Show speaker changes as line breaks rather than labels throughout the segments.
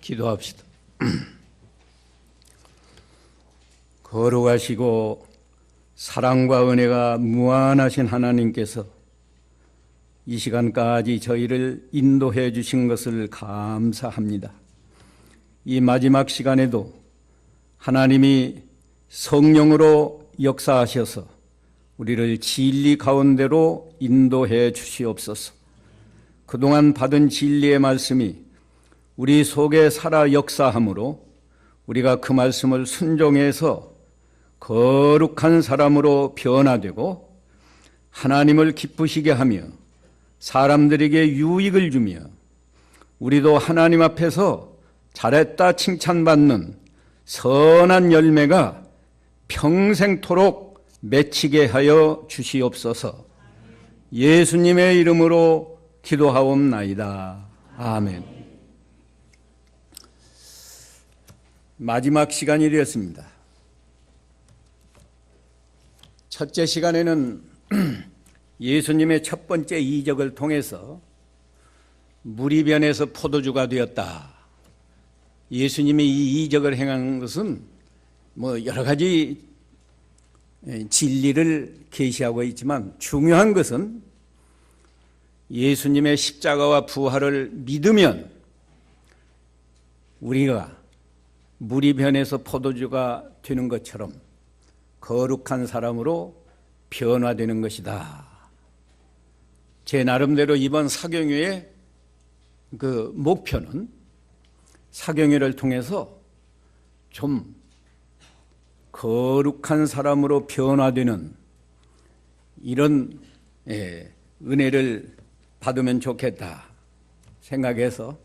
기도합시다. 거룩하시고 사랑과 은혜가 무한하신 하나님께서 이 시간까지 저희를 인도해 주신 것을 감사합니다. 이 마지막 시간에도 하나님이 성령으로 역사하셔서 우리를 진리 가운데로 인도해 주시옵소서. 그동안 받은 진리의 말씀이 우리 속에 살아 역사함으로 우리가 그 말씀을 순종해서 거룩한 사람으로 변화되고 하나님을 기쁘시게 하며 사람들에게 유익을 주며 우리도 하나님 앞에서 잘했다 칭찬받는 선한 열매가 평생토록 맺히게 하여 주시옵소서. 예수님의 이름으로 기도하옵나이다. 아멘. 마지막 시간이 되었습니다. 첫째 시간에는 예수님의 첫 번째 이적을 통해서 물이 변해서 포도주가 되었다. 예수님이 이 이적을 행한 것은 여러 가지 진리를 계시하고 있지만 중요한 것은 예수님의 십자가와 부활을 믿으면 우리가 물이 변해서 포도주가 되는 것처럼 거룩한 사람으로 변화되는 것이다. 제 나름대로 이번 사경회의 그 목표는 사경회를 통해서 좀 거룩한 사람으로 변화되는 이런 은혜를 받으면 좋겠다 생각해서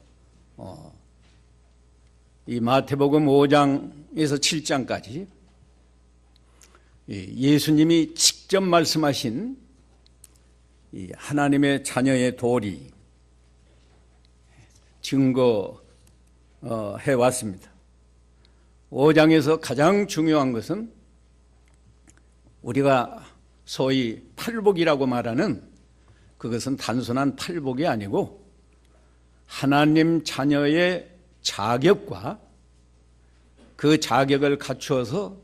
이 마태복음 5장에서 7장까지 예수님이 직접 말씀하신 이 하나님의 자녀의 도리 증거해 왔습니다. 5장에서 가장 중요한 것은 우리가 소위 팔복이라고 말하는 그것은 단순한 팔복이 아니고 하나님 자녀의 자격과 그 자격을 갖추어서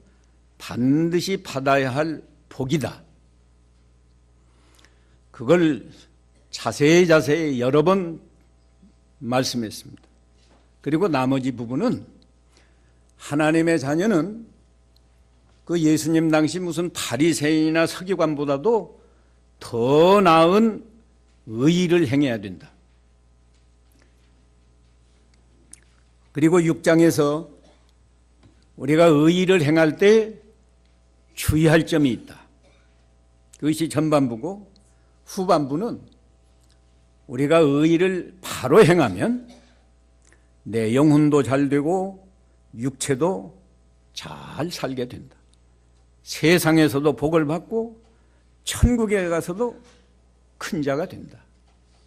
반드시 받아야 할 복이다. 그걸 자세히 여러 번 말씀했습니다. 그리고 나머지 부분은 하나님의 자녀는 그 예수님 당시 무슨 바리새인이나 서기관보다도 더 나은 의의를 행해야 된다. 그리고 6장에서 우리가 의의를 행할 때 주의할 점이 있다. 그것이 전반부고 후반부는 우리가 의의를 바로 행하면 내 영혼도 잘 되고 육체도 잘 살게 된다. 세상에서도 복을 받고 천국에 가서도 큰 자가 된다.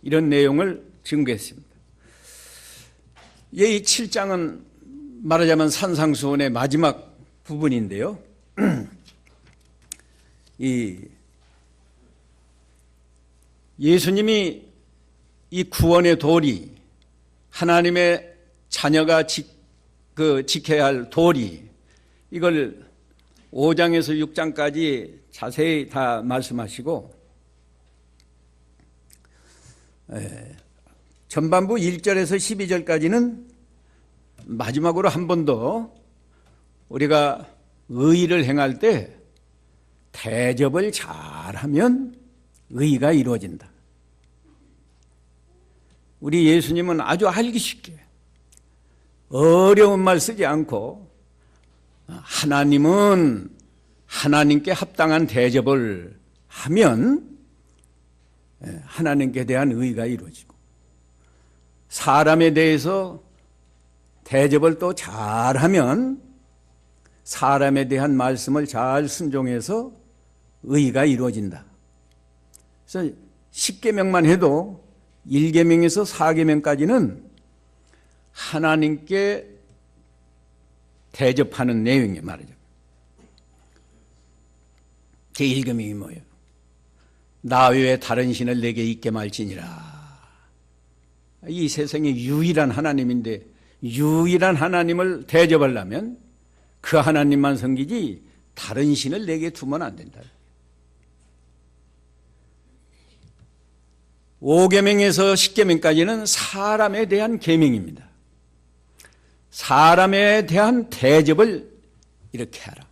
이런 내용을 증거했습니다. 이 7장은 말하자면 산상수훈의 마지막 부분인데요. 이 예수님이 이 구원의 도리, 하나님의 자녀가 지켜야 할 도리, 이걸 5장에서 6장까지 자세히 다 말씀하시고 전반부 1절에서 12절까지는 마지막으로 한 번 더 우리가 의의를 행할 때 대접을 잘하면 의의가 이루어진다. 우리 예수님은 아주 알기 쉽게 어려운 말 쓰지 않고 하나님은 하나님께 합당한 대접을 하면 하나님께 대한 의의가 이루어지고 사람에 대해서 대접을 또 잘하면 사람에 대한 말씀을 잘 순종해서 의의가 이루어진다. 그래서 10계명만 해도 1계명에서 4계명까지는 하나님께 대접하는 내용이에요. 말이죠. 제1계명이 뭐예요? 나 외에 다른 신을 내게 있게 말지니라. 이 세상에 유일한 하나님인데 유일한 하나님을 대접하려면 그 하나님만 섬기지 다른 신을 내게 두면 안 된다. 5계명에서 10계명까지는 사람에 대한 계명입니다. 사람에 대한 대접을 이렇게 하라.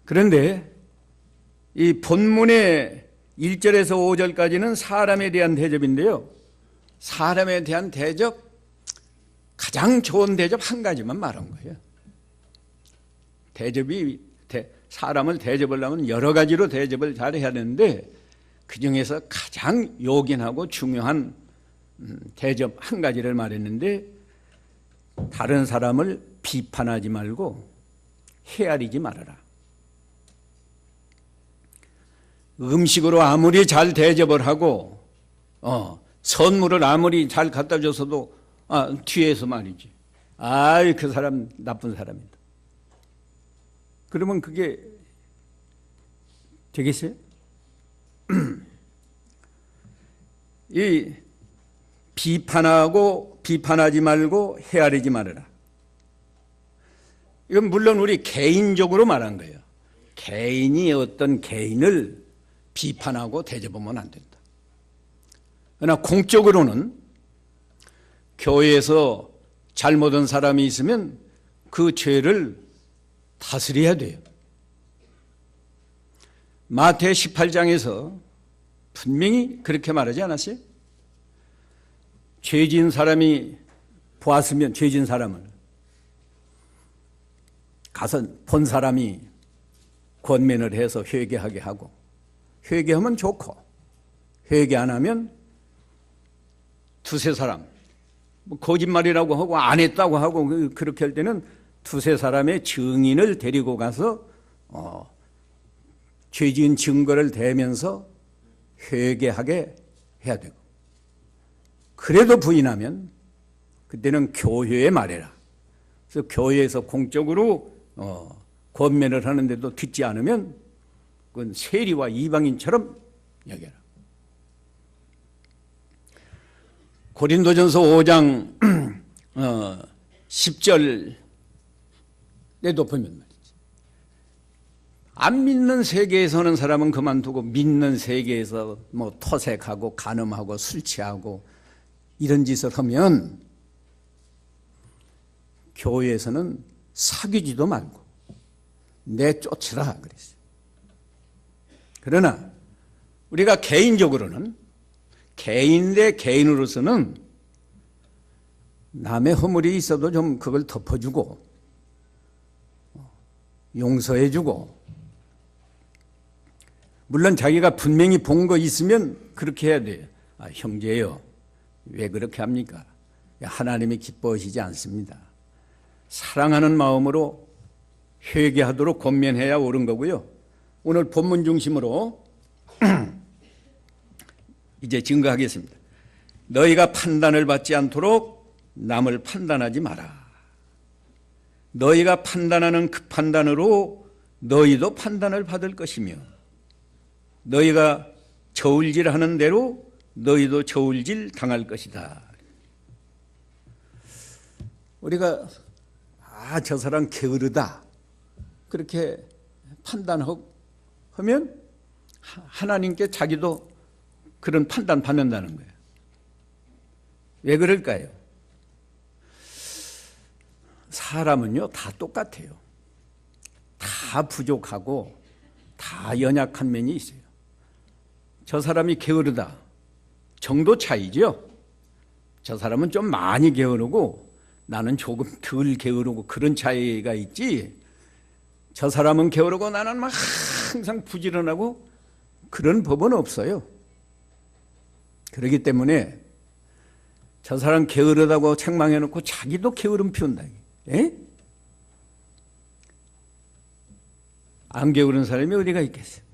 그런데 이 본문의 1절에서 5절까지는 사람에 대한 대접인데요. 사람에 대한 대접, 가장 좋은 대접 한 가지만 말한 거예요. 사람을 대접하려면 여러 가지로 대접을 잘해야 되는데 그 중에서 가장 요긴하고 중요한 대접 한 가지를 말했는데, 다른 사람을 비판하지 말고 헤아리지 말아라. 음식으로 아무리 잘 대접을 하고 선물을 아무리 잘 갖다 줘서도 뒤에서 말이지, 그 사람 나쁜 사람이다. 그러면 그게 되겠어요? 이 비판하지 말고 헤아리지 말아라. 이건 물론 우리 개인적으로 말한 거예요. 개인이 어떤 개인을 비판하고 대접하면 안 된다. 그러나 공적으로는 교회에서 잘못한 사람이 있으면 그 죄를 다스려야 돼요. 마태 18장에서 분명히 그렇게 말하지 않았어요? 죄진 사람이 보았으면 죄진 사람을 가서 본 사람이 권면을 해서 회개하게 하고, 회개하면 좋고 회개 안 하면 두세 사람, 거짓말이라고 하고 안 했다고 하고 그렇게 할 때는 두세 사람의 증인을 데리고 가서 죄 지은 증거를 대면서 회개하게 해야 되고, 그래도 부인하면 그때는 교회에 말해라. 그래서 교회에서 공적으로 권면을 하는데도 듣지 않으면 그건 세리와 이방인처럼 여겨라. 고린도전서 5장 10절에도 보면 말이지, 안 믿는 세계에서는 사람은 그만두고 믿는 세계에서 토색하고 간음하고 술 취하고 이런 짓을 하면 교회에서는 사귀지도 말고 내쫓으라 그랬어요. 그러나 우리가 개인적으로는, 개인 대 개인으로서는 남의 허물이 있어도 좀 그걸 덮어주고 용서해주고, 물론 자기가 분명히 본 거 있으면 그렇게 해야 돼요. 형제요, 왜 그렇게 합니까? 하나님이 기뻐하시지 않습니다. 사랑하는 마음으로 회개하도록 권면해야 옳은 거고요. 오늘 본문 중심으로 이제 증거하겠습니다. 너희가 판단을 받지 않도록 남을 판단하지 마라. 너희가 판단하는 그 판단으로 너희도 판단을 받을 것이며, 너희가 저울질하는 대로 너희도 저울질 당할 것이다. 우리가 저 사람 게으르다 그렇게 판단하면 하나님께 자기도 그런 판단 받는다는 거예요. 왜 그럴까요? 사람은요 다 똑같아요. 다 부족하고 다 연약한 면이 있어요. 저 사람이 게으르다 정도 차이죠. 저 사람은 좀 많이 게으르고 나는 조금 덜 게으르고 그런 차이가 있지, 저 사람은 게으르고 나는 막 항상 부지런하고 그런 법은 없어요. 그렇기 때문에 저 사람 게으르다고 책망해놓고 자기도 게으름 피운다. 안 게으른 사람이 어디가 있겠어요?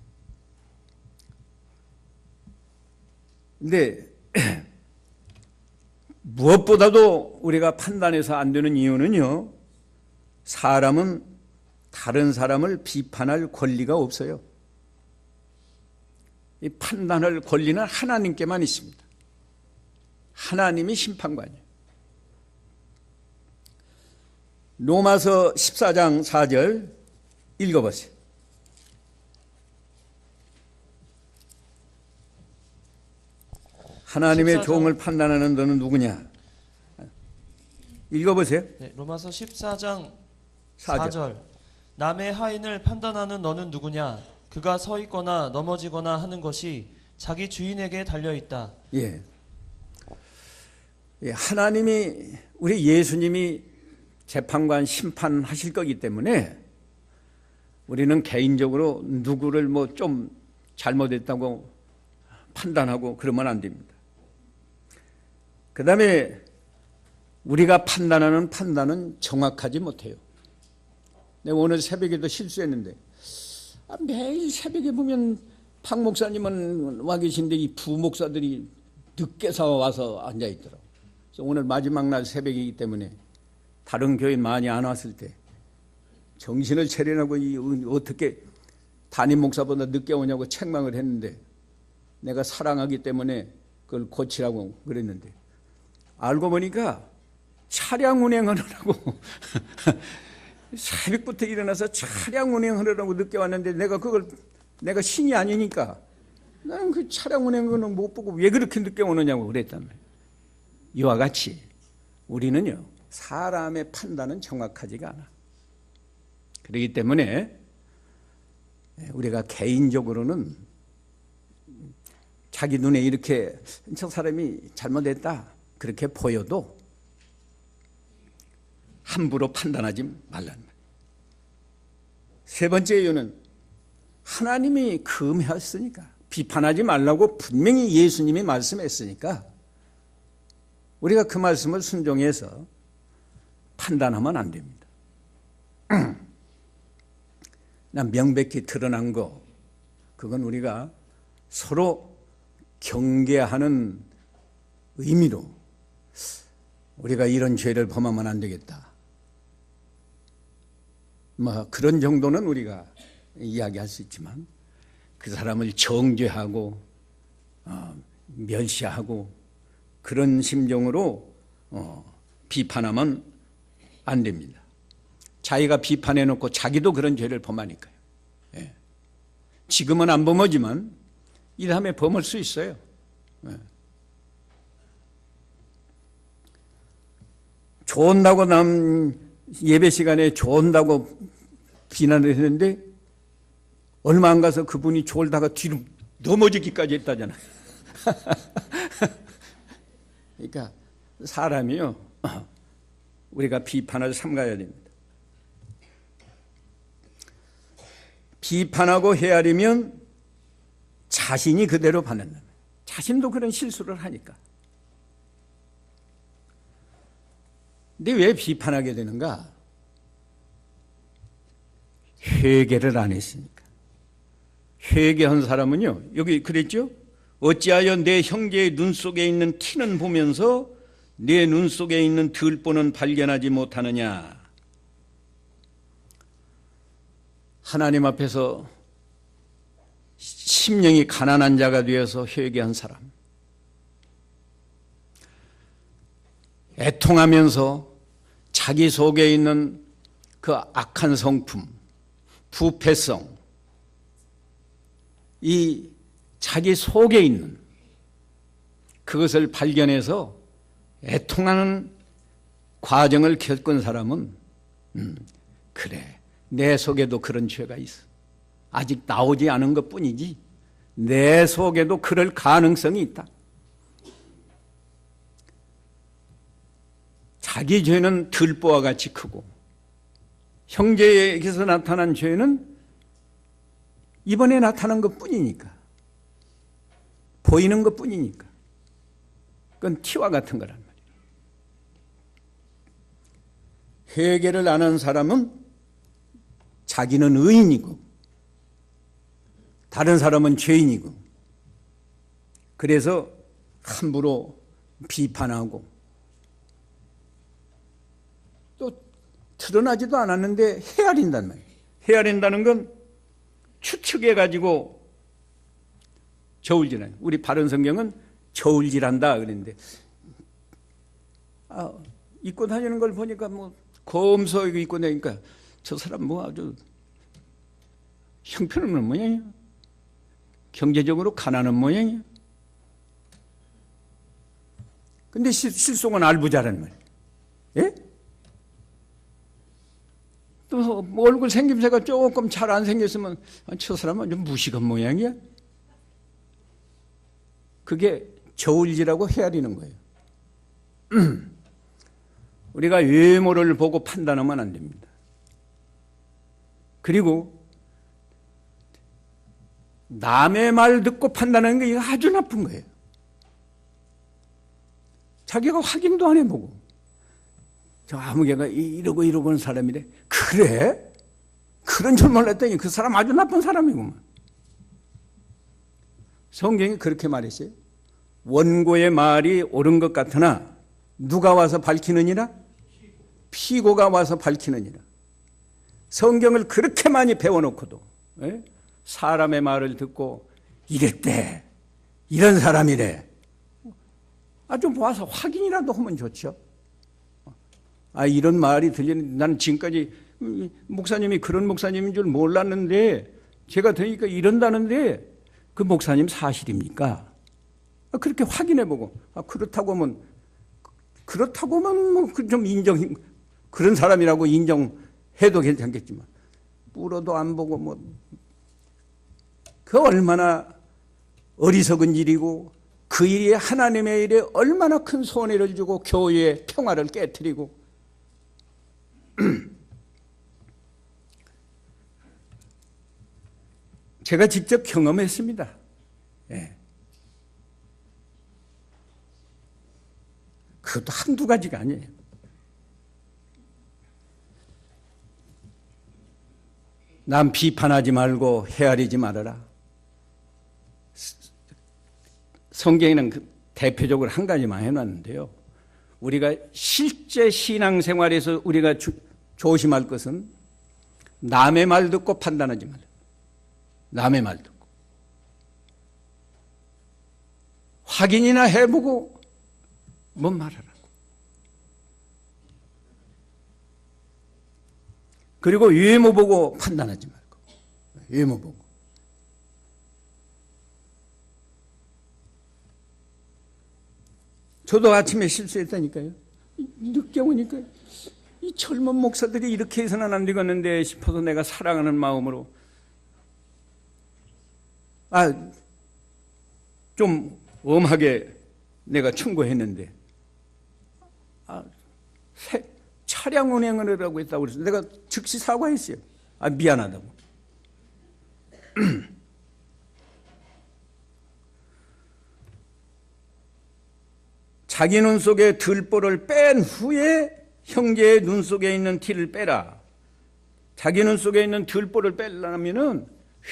근데 무엇보다도 우리가 판단해서 안 되는 이유는요, 사람은 다른 사람을 비판할 권리가 없어요. 이 판단할 권리는 하나님께만 있습니다. 하나님이 심판관이에요. 로마서 14장 4절 읽어보세요. 하나님의
14장.
종을 판단하는 너는 누구냐? 읽어보세요.
네, 로마서 14장
4절.
4절. 남의 하인을 판단하는 너는 누구냐? 그가 서 있거나 넘어지거나 하는 것이 자기 주인에게 달려 있다.
예. 예, 하나님이, 우리 예수님이 재판관 심판하실 거기 때문에 우리는 개인적으로 누구를 뭐 좀 잘못했다고 판단하고 그러면 안 됩니다. 그 다음에 우리가 판단하는 판단은 정확하지 못해요. 내가 오늘 새벽에도 실수했는데, 매일 새벽에 보면 박 목사님은 와 계신데 이 부목사들이 늦게 와서 앉아 있더라고요. 그래서 오늘 마지막 날 새벽이기 때문에 다른 교인 많이 안 왔을 때 정신을 차리라고 어떻게 담임 목사보다 늦게 오냐고 책망을 했는데, 내가 사랑하기 때문에 그걸 고치라고 그랬는데, 알고 보니까 차량 운행하느라고 새벽부터 일어나서 차량 운행하느라고 늦게 왔는데, 내가 신이 아니니까 나는 그 차량 운행은 못 보고 왜 그렇게 늦게 오느냐고 그랬단 말이에요. 이와 같이 우리는요, 사람의 판단은 정확하지가 않아. 그렇기 때문에 우리가 개인적으로는 자기 눈에 이렇게 저 사람이 잘못했다 그렇게 보여도 함부로 판단하지 말라는 거예요. 세 번째 이유는 하나님이 금하였으니까, 비판하지 말라고 분명히 예수님이 말씀했으니까 우리가 그 말씀을 순종해서 판단하면 안 됩니다. 난 명백히 드러난 거, 그건 우리가 서로 경계하는 의미로 우리가 이런 죄를 범하면 안 되겠다, 뭐 그런 정도는 우리가 이야기할 수 있지만, 그 사람을 정죄하고 멸시하고 그런 심정으로 비판하면 안 됩니다. 자기가 비판해놓고 자기도 그런 죄를 범하니까요. 예. 지금은 안 범하지만 이 다음에 범할 수 있어요. 예. 좋은다고 예배 시간에 좋은다고 비난을 했는데 얼마 안 가서 그분이 졸다가 뒤로 넘어지기까지 했다잖아요. 그러니까 사람이요, 우리가 비판을 삼가야 됩니다. 비판하고 헤아리면 자신이 그대로 받는다. 자신도 그런 실수를 하니까. 근데 왜 비판하게 되는가? 회개를 안 했으니까. 회개한 사람은요, 여기 그랬죠? 어찌하여 내 형제의 눈 속에 있는 티는 보면서 내 눈 속에 있는 들보는 발견하지 못하느냐? 하나님 앞에서 심령이 가난한 자가 되어서 회개한 사람, 애통하면서 자기 속에 있는 그 악한 성품, 부패성, 이 자기 속에 있는 그것을 발견해서 애통하는 과정을 겪은 사람은 그래, 내 속에도 그런 죄가 있어. 아직 나오지 않은 것뿐이지 내 속에도 그럴 가능성이 있다. 자기 죄는 들보와 같이 크고 형제에게서 나타난 죄는 이번에 나타난 것뿐이니까, 보이는 것뿐이니까, 그건 티와 같은 거란 말이에요. 회개를 안 한 사람은 자기는 의인이고 다른 사람은 죄인이고, 그래서 함부로 비판하고 또 드러나지도 않았는데 헤아린단 말이에요. 헤아린다는 건 추측해가지고 저울질하는, 우리 바른 성경은 저울질한다 그랬는데 입고 다니는 걸 보니까 뭐 검소하게 입고 다니니까 저 사람 뭐 아주 형편없는 모양이야. 경제적으로 가난한 모양이야. 근데 실속은 알부자란 말이야. 예? 또 얼굴 생김새가 조금 잘 안 생겼으면 저 사람은 좀 무식한 모양이야. 그게 저울질하고 헤아리는 거예요. 우리가 외모를 보고 판단하면 안 됩니다. 그리고 남의 말 듣고 판단하는 게 이거 아주 나쁜 거예요. 자기가 확인도 안 해보고 저 아무개가 이러고 하는 사람이래. 그래? 그런 줄 몰랐더니 그 사람 아주 나쁜 사람이구만. 성경이 그렇게 말했어요. 원고의 말이 옳은 것 같으나 누가 와서 밝히느니라? 피고가 와서 밝히느니라. 성경을 그렇게 많이 배워놓고도 사람의 말을 듣고 이랬대, 이런 사람이래. 좀 와서 확인이라도 하면 좋죠. 이런 말이 들리는, 나는 지금까지 목사님이 그런 목사님인 줄 몰랐는데 제가 들으니까 이런다는데 그 목사님 사실입니까? 그렇게 확인해보고 그렇다고 하면 뭐 좀 그런 사람이라고 인정해도 괜찮겠지만 물어도 안 보고 뭐 그 얼마나 어리석은 일이고 그 일이 하나님의 일에 얼마나 큰 손해를 주고 교회의 평화를 깨트리고 제가 직접 경험했습니다. 예. 그것도 한두 가지가 아니에요. 남 비판하지 말고 헤아리지 말아라. 성경에는 대표적으로 한 가지만 해놨는데요. 우리가 실제 신앙생활에서 우리가 조심할 것은 남의 말 듣고 판단하지 말아요. 남의 말 듣고. 확인이나 해보고 뭔 말하라고. 그리고 외모 보고 판단하지 말고. 외모 보고. 저도 아침에 실수했다니까요. 늦게 오니까 이 젊은 목사들이 이렇게 해서는 안 되겠는데 싶어서 내가 사랑하는 마음으로 좀 엄하게 내가 청구했는데 차량 운행을 하라고 했다고 그래서 내가 즉시 사과했어요. 미안하다고. 자기 눈 속에 들보를 뺀 후에 형제의 눈 속에 있는 티를 빼라. 자기 눈 속에 있는 들보를 빼려면은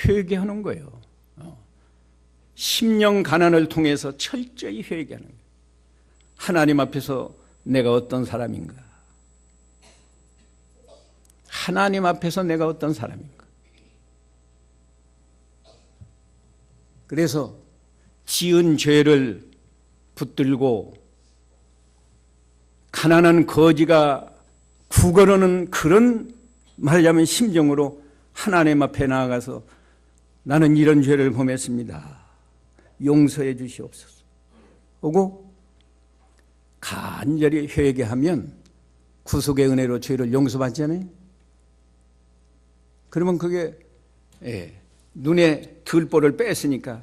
회개하는 거예요. 심령 가난을 통해서 철저히 회개하는 거예요. 하나님 앞에서 내가 어떤 사람인가? 하나님 앞에서 내가 어떤 사람인가? 그래서 지은 죄를 붙들고 가난한 거지가 구걸하는 그런 말하자면 심정으로 하나님 앞에 나아가서 나는 이런 죄를 범했습니다. 용서해 주시옵소서. 하고 간절히 회개하면 구속의 은혜로 죄를 용서받잖아요. 그러면 그게 눈에 들보를 뺐으니까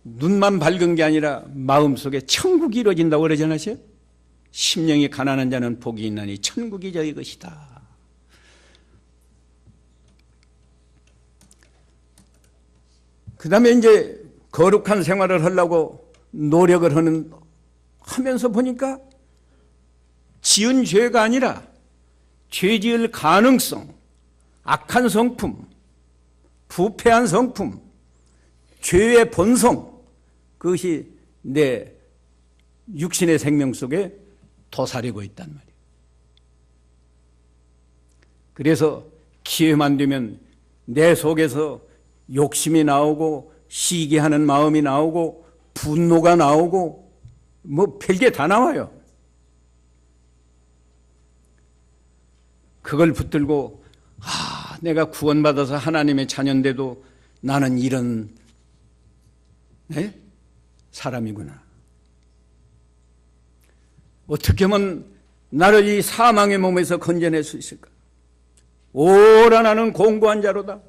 눈만 밝은 게 아니라 마음속에 천국이 이루어진다고 그러지 않으세요? 심령이 가난한 자는 복이 있나니 천국이 저희 것이다. 그 다음에 이제 거룩한 생활을 하려고 노력을 하면서 보니까 지은 죄가 아니라 죄 지을 가능성, 악한 성품, 부패한 성품, 죄의 본성, 그것이 내 육신의 생명 속에 도사리고 있단 말이에요. 그래서 기회만 되면 내 속에서 욕심이 나오고 시기하는 마음이 나오고 분노가 나오고 뭐 별게 다 나와요. 그걸 붙들고 내가 구원받아서 하나님의 자녀인데도 나는 이런 사람이구나. 어떻게 하면 나를 이 사망의 몸에서 건져낼 수 있을까? 오라 나는 공고한 자로다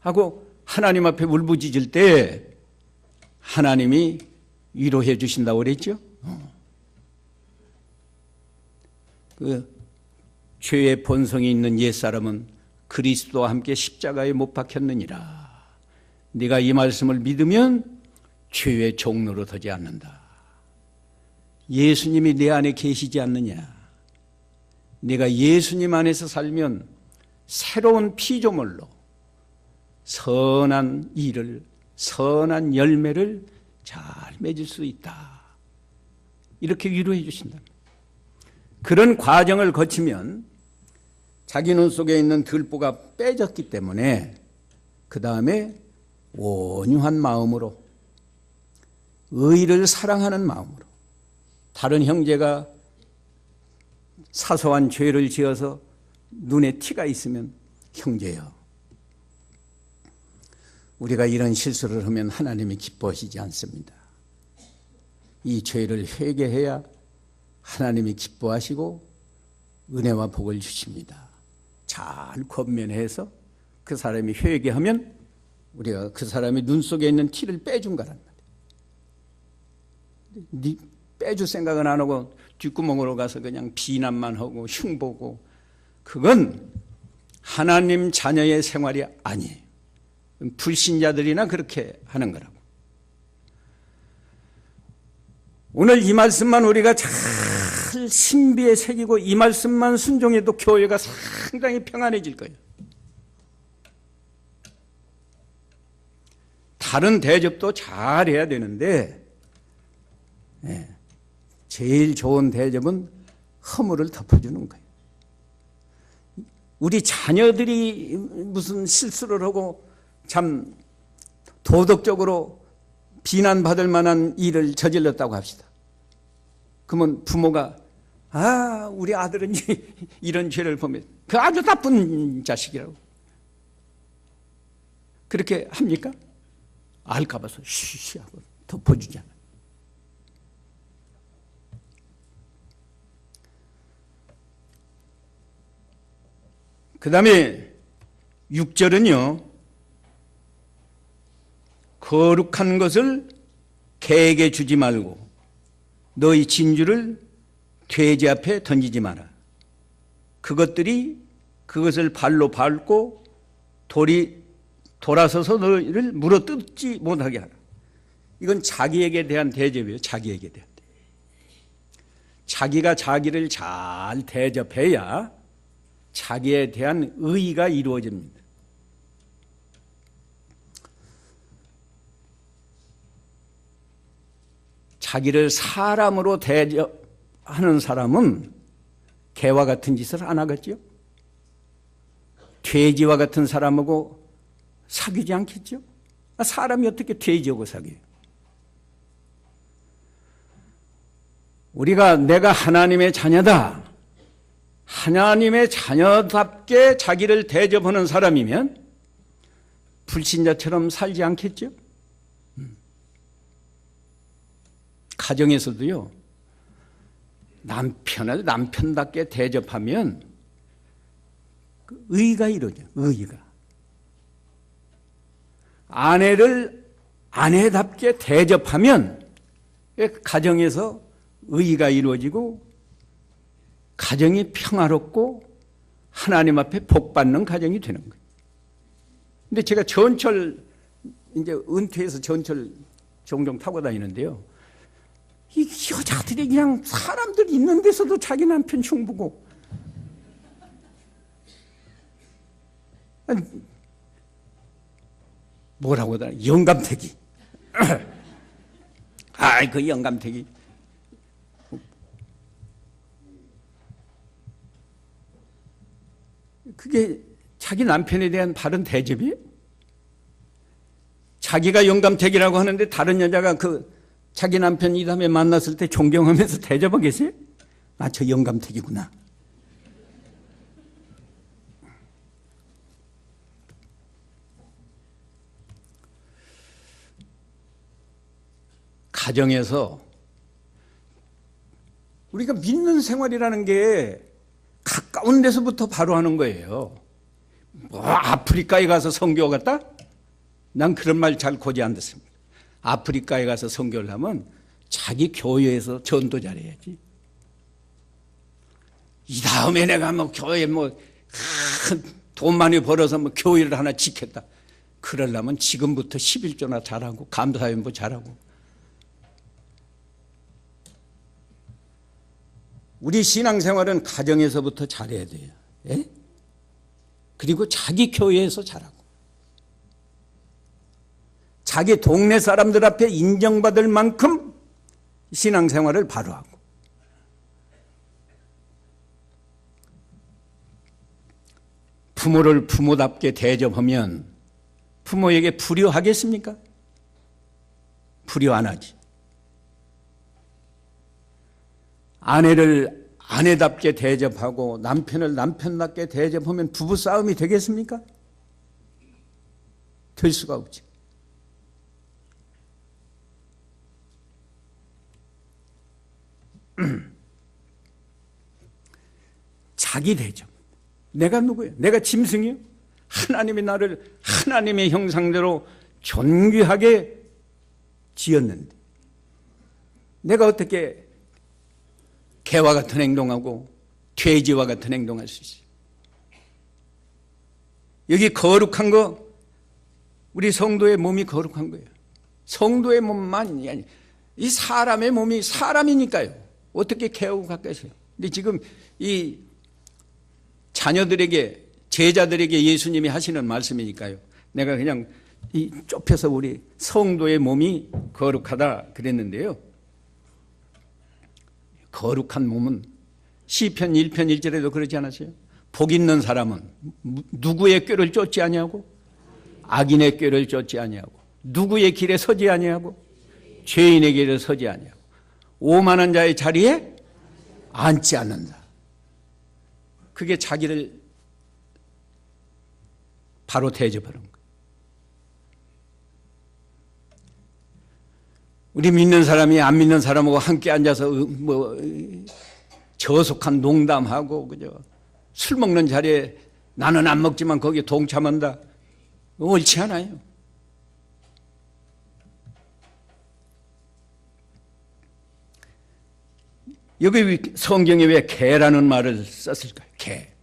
하고 하나님 앞에 울부짖을 때 하나님이 위로해 주신다고 그랬죠. 그 죄의 본성이 있는 옛사람은 그리스도와 함께 십자가에 못 박혔느니라. 네가 이 말씀을 믿으면 죄의 종로로 서지 않는다. 예수님이 내 안에 계시지 않느냐. 네가 예수님 안에서 살면 새로운 피조물로 선한 일을, 선한 열매를 잘 맺을 수 있다. 이렇게 위로해 주신다. 그런 과정을 거치면 자기 눈 속에 있는 들보가 빼졌기 때문에 그 다음에 온유한 마음으로, 의를 사랑하는 마음으로, 다른 형제가 사소한 죄를 지어서 눈에 티가 있으면 형제여, 우리가 이런 실수를 하면 하나님이 기뻐하시지 않습니다. 이 죄를 회개해야 하나님이 기뻐하시고 은혜와 복을 주십니다. 잘 권면해서 그 사람이 회개하면 우리가 그 사람의 눈 속에 있는 티를 빼준 거란 말이에요. 빼줄 생각은 안 하고 뒷구멍으로 가서 그냥 비난만 하고 흉보고, 그건 하나님 자녀의 생활이 아니에요. 불신자들이나 그렇게 하는 거라고. 오늘 이 말씀만 우리가 잘 신비에 새기고 이 말씀만 순종해도 교회가 상당히 평안해질 거예요. 다른 대접도 잘해야 되는데 제일 좋은 대접은 허물을 덮어주는 거예요. 우리 자녀들이 무슨 실수를 하고 참 도덕적으로 비난받을 만한 일을 저질렀다고 합시다. 그러면 부모가 우리 아들은 이런 죄를 보면 그 아주 나쁜 자식이라고 그렇게 합니까? 알까 봐서 쉬쉬하고 덮어주잖아. 그 다음에 6절은요, 거룩한 것을 개에게 주지 말고 너희 진주를 돼지 앞에 던지지 마라. 그것들이 그것을 발로 밟고 돌이 돌아서서 너희를 물어뜯지 못하게 하라. 이건 자기에게 대한 대접이에요. 자기에게 대한 대접. 자기가 자기를 잘 대접해야 자기에 대한 의의가 이루어집니다. 자기를 사람으로 대접하는 사람은 개와 같은 짓을 안 하겠죠? 돼지와 같은 사람하고 사귀지 않겠죠? 사람이 어떻게 돼지하고 사귀어요? 우리가 내가 하나님의 자녀다, 하나님의 자녀답게 자기를 대접하는 사람이면 불신자처럼 살지 않겠죠? 가정에서도요, 남편을 남편답게 대접하면 의의가 이루어져요. 의의가. 아내를 아내답게 대접하면 가정에서 의의가 이루어지고 가정이 평화롭고 하나님 앞에 복받는 가정이 되는 거예요. 근데 제가 전철 이제 은퇴해서 전철 종종 타고 다니는데요, 이 여자들이 그냥 사람들 있는 데서도 자기 남편 흉보고, 뭐라고 하더라, 영감태기. 그 영감태기. 그게 자기 남편에 대한 바른 대접이에요? 자기가 영감태기라고 하는데 다른 여자가 자기 남편 이 다음에 만났을 때 존경하면서 대접하고 계세요? 저 영감태기구나. 가정에서 우리가 믿는 생활이라는 게 가까운 데서부터 바로 하는 거예요. 뭐 아프리카에 가서 선교 갔다? 난 그런 말 잘 고지 안 듣습니다. 아프리카에 가서 선교를 하면 자기 교회에서 전도 잘해야지. 이 다음에 내가 뭐 교회 돈 많이 벌어서 뭐 교회를 하나 짓겠다. 그러려면 지금부터 11조나 잘하고 감사연부 잘하고. 우리 신앙생활은 가정에서부터 잘해야 돼요. 예? 그리고 자기 교회에서 잘하고. 자기 동네 사람들 앞에 인정받을 만큼 신앙생활을 바로 하고. 부모를 부모답게 대접하면 부모에게 불효하겠습니까? 불효 안 하지. 아내를 아내답게 대접하고 남편을 남편답게 대접하면 부부싸움이 되겠습니까? 될 수가 없지. 자기 대접. 내가 누구예요? 내가 짐승이요? 하나님이 나를 하나님의 형상대로 존귀하게 지었는데 내가 어떻게 개와 같은 행동하고 돼지와 같은 행동할 수 있어요? 여기 거룩한 거, 우리 성도의 몸이 거룩한 거예요. 성도의 몸만이 아니, 이 사람의 몸이 사람이니까요. 어떻게 개하고 가까이서요? 근데 지금 이 자녀들에게, 제자들에게 예수님이 하시는 말씀이니까요. 내가 그냥 이 좁혀서 우리 성도의 몸이 거룩하다 그랬는데요. 거룩한 몸은 시편 1편 1절에도 그러지 않았어요? 복 있는 사람은 누구의 꾀를 쫓지 아니하고 악인의 꾀를 쫓지 아니하고 누구의 길에 서지 아니하고 죄인의 길에 서지 아니하고 오만한 자의 자리에 앉지 않는다. 그게 자기를 바로 대접하는 거예요. 우리 믿는 사람이 안 믿는 사람하고 함께 앉아서 뭐 저속한 농담하고 그죠? 술 먹는 자리에 나는 안 먹지만 거기에 동참한다. 옳지 않아요. 여기 성경에 왜 개라는 말을 썼을까요? 개.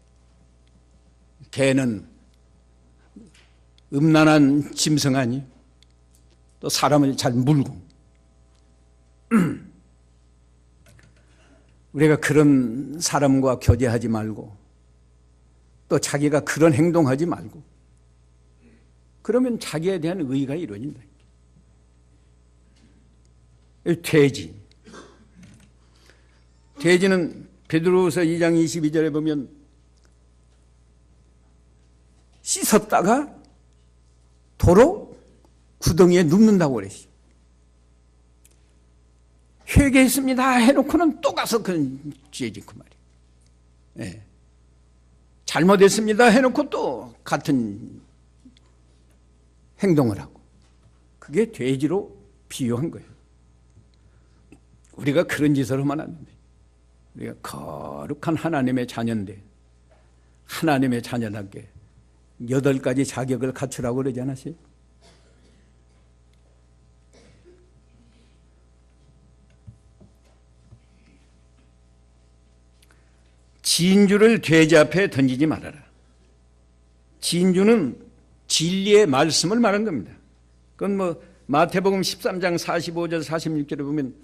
개는 음란한 짐승 아니에요? 또 사람을 잘 물고. 우리가 그런 사람과 교제하지 말고 또 자기가 그런 행동하지 말고 그러면 자기에 대한 의의가 이루어진다. 돼지. 돼지는 베드로후서 2장 22절에 보면 씻었다가 도로 구덩이에 눕는다고 그랬어요. 회개했습니다 해놓고는 또 가서 그 죄 짓고 말이에요. 예. 잘못했습니다 해놓고 또 같은 행동을 하고. 그게 돼지로 비유한 거예요. 우리가 그런 짓을 하면 안 됩니다. 우리가 거룩한 하나님의 자녀인데 하나님의 자녀답게 8가지 자격을 갖추라고 그러지 않았어요? 진주를 돼지 앞에 던지지 말아라. 진주는 진리의 말씀을 말한 겁니다. 그건 뭐 마태복음 13장 45절 46절에 보면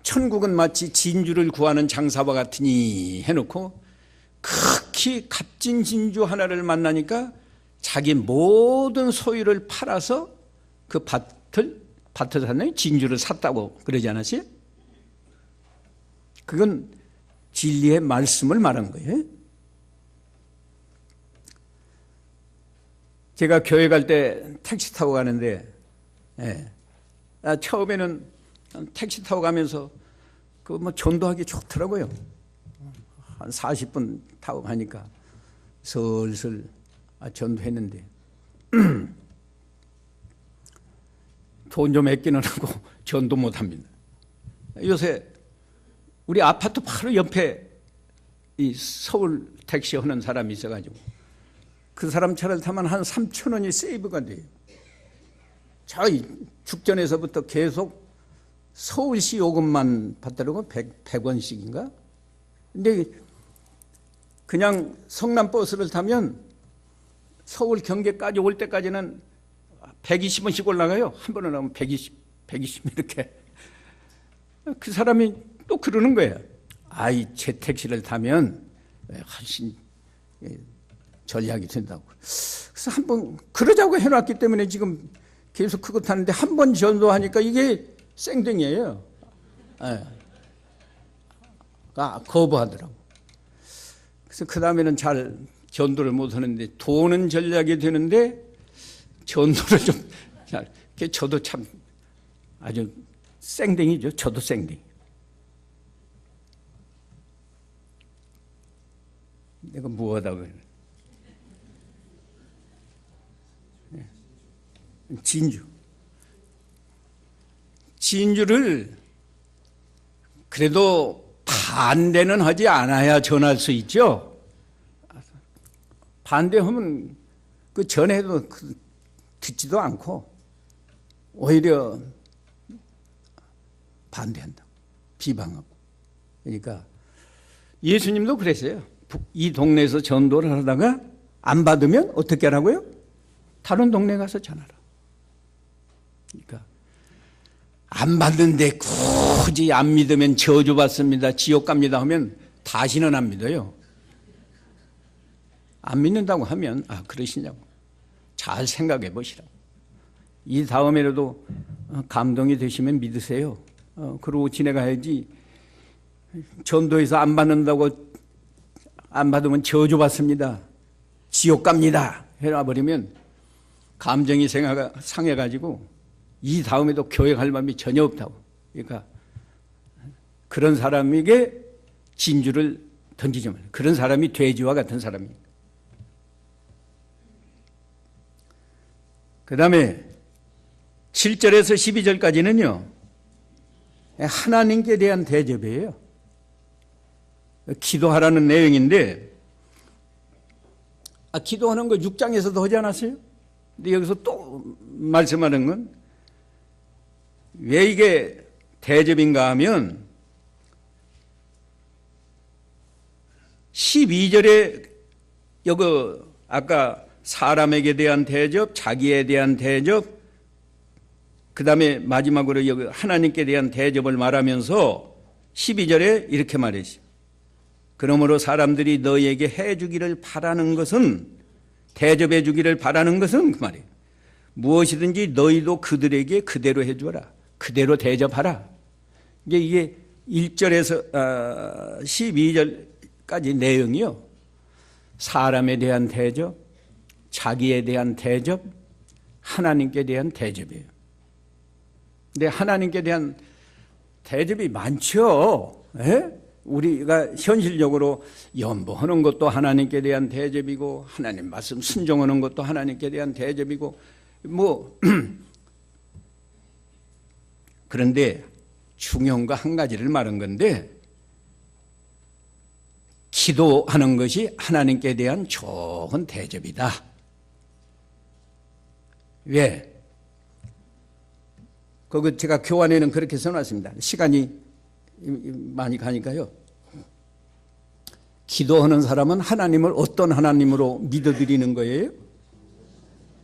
천국은 마치 진주를 구하는 장사와 같으니 해놓고 극히 값진 진주 하나를 만나니까 자기 모든 소유를 팔아서 그 밭을 샀나요? 진주를 샀다고 그러지 않았어요? 그건 진리의 말씀을 말한 거예요. 제가 교회 갈 때 택시 타고 가는데 처음에는 택시 타고 가면서 그 뭐 전도하기 좋더라고요. 한 40분 타고 가니까 슬슬 전도했는데 돈 좀 아끼느라고 전도 못합니다. 요새 우리 아파트 바로 옆에 이 서울 택시 하는 사람이 있어가지고 그 사람 차를 타면 한 3,000원이 세이브가 돼요. 저 죽전에서부터 계속 서울시 요금만 받더라고 100원씩인가? 근데 그냥 성남 버스를 타면 서울 경계까지 올 때까지는 120원씩 올라가요. 한 번에 나오면 120 이렇게. 그 사람이 또 그러는 거예요. 아이, 제 택시를 타면 훨씬 전략이 된다고. 그래서 한번 그러자고 해놨기 때문에 지금 계속 그거 타는데 한 번 전도하니까 이게 쌩댕이에요. 거부하더라고. 그래서 그 다음에는 잘 전도를 못하는데 돈은 전략이 되는데 전도를 좀 잘. 저도 참 아주 쌩댕이죠. 저도 쌩댕이. 내가 뭐하다고 그래. 진주를 그래도 반대는 하지 않아야 전할 수 있죠. 반대하면 그 전에도 듣지도 않고 오히려 반대한다, 비방하고. 그러니까 예수님도 그랬어요. 이 동네에서 전도를 하다가 안 받으면 어떻게 하라고요? 다른 동네 가서 전하라. 그러니까 안 받는데 굳이 안 믿으면 저주받습니다, 지옥 갑니다 하면 다시는 안 믿어요. 안 믿는다고 하면 그러시냐고 잘 생각해 보시라고. 이 다음에라도 감동이 되시면 믿으세요. 그러고 지내가야지. 전도에서 안 받는다고 안 받으면 저주받습니다, 지옥 갑니다 해놔버리면 감정이 상해가지고 이 다음에도 교회 갈 마음이 전혀 없다고. 그러니까 그런 사람에게 진주를 던지지 말아요. 그런 사람이 돼지와 같은 사람입니다. 그 다음에 7절에서 12절까지는요 하나님께 대한 대접이에요. 기도하라는 내용인데 기도하는 거 6장에서도 하지 않았어요? 근데 여기서 또 말씀하는 건 왜 이게 대접인가 하면 12절에 여기 아까 사람에게 대한 대접, 자기에 대한 대접, 그 다음에 마지막으로 여기 하나님께 대한 대접을 말하면서 12절에 이렇게 말했어요. 그러므로 사람들이 너희에게 해주기를 바라는 것은, 대접해 주기를 바라는 것은 그 말이에요. 무엇이든지 너희도 그들에게 그대로 해주어라. 그대로 대접하라. 이게 1절에서 12절까지 내용이요. 사람에 대한 대접, 자기에 대한 대접, 하나님께 대한 대접이에요. 근데 하나님께 대한 대접이 많죠. 우리가 현실적으로 연보하는 것도 하나님께 대한 대접이고, 하나님 말씀 순종하는 것도 하나님께 대한 대접이고, 그런데 중요한 거 한 가지를 말한 건데, 기도하는 것이 하나님께 대한 좋은 대접이다. 왜? 그거 제가 교환에는 그렇게 써놨습니다. 시간이 많이 가니까요. 기도하는 사람은 하나님을 어떤 하나님으로 믿어드리는 거예요?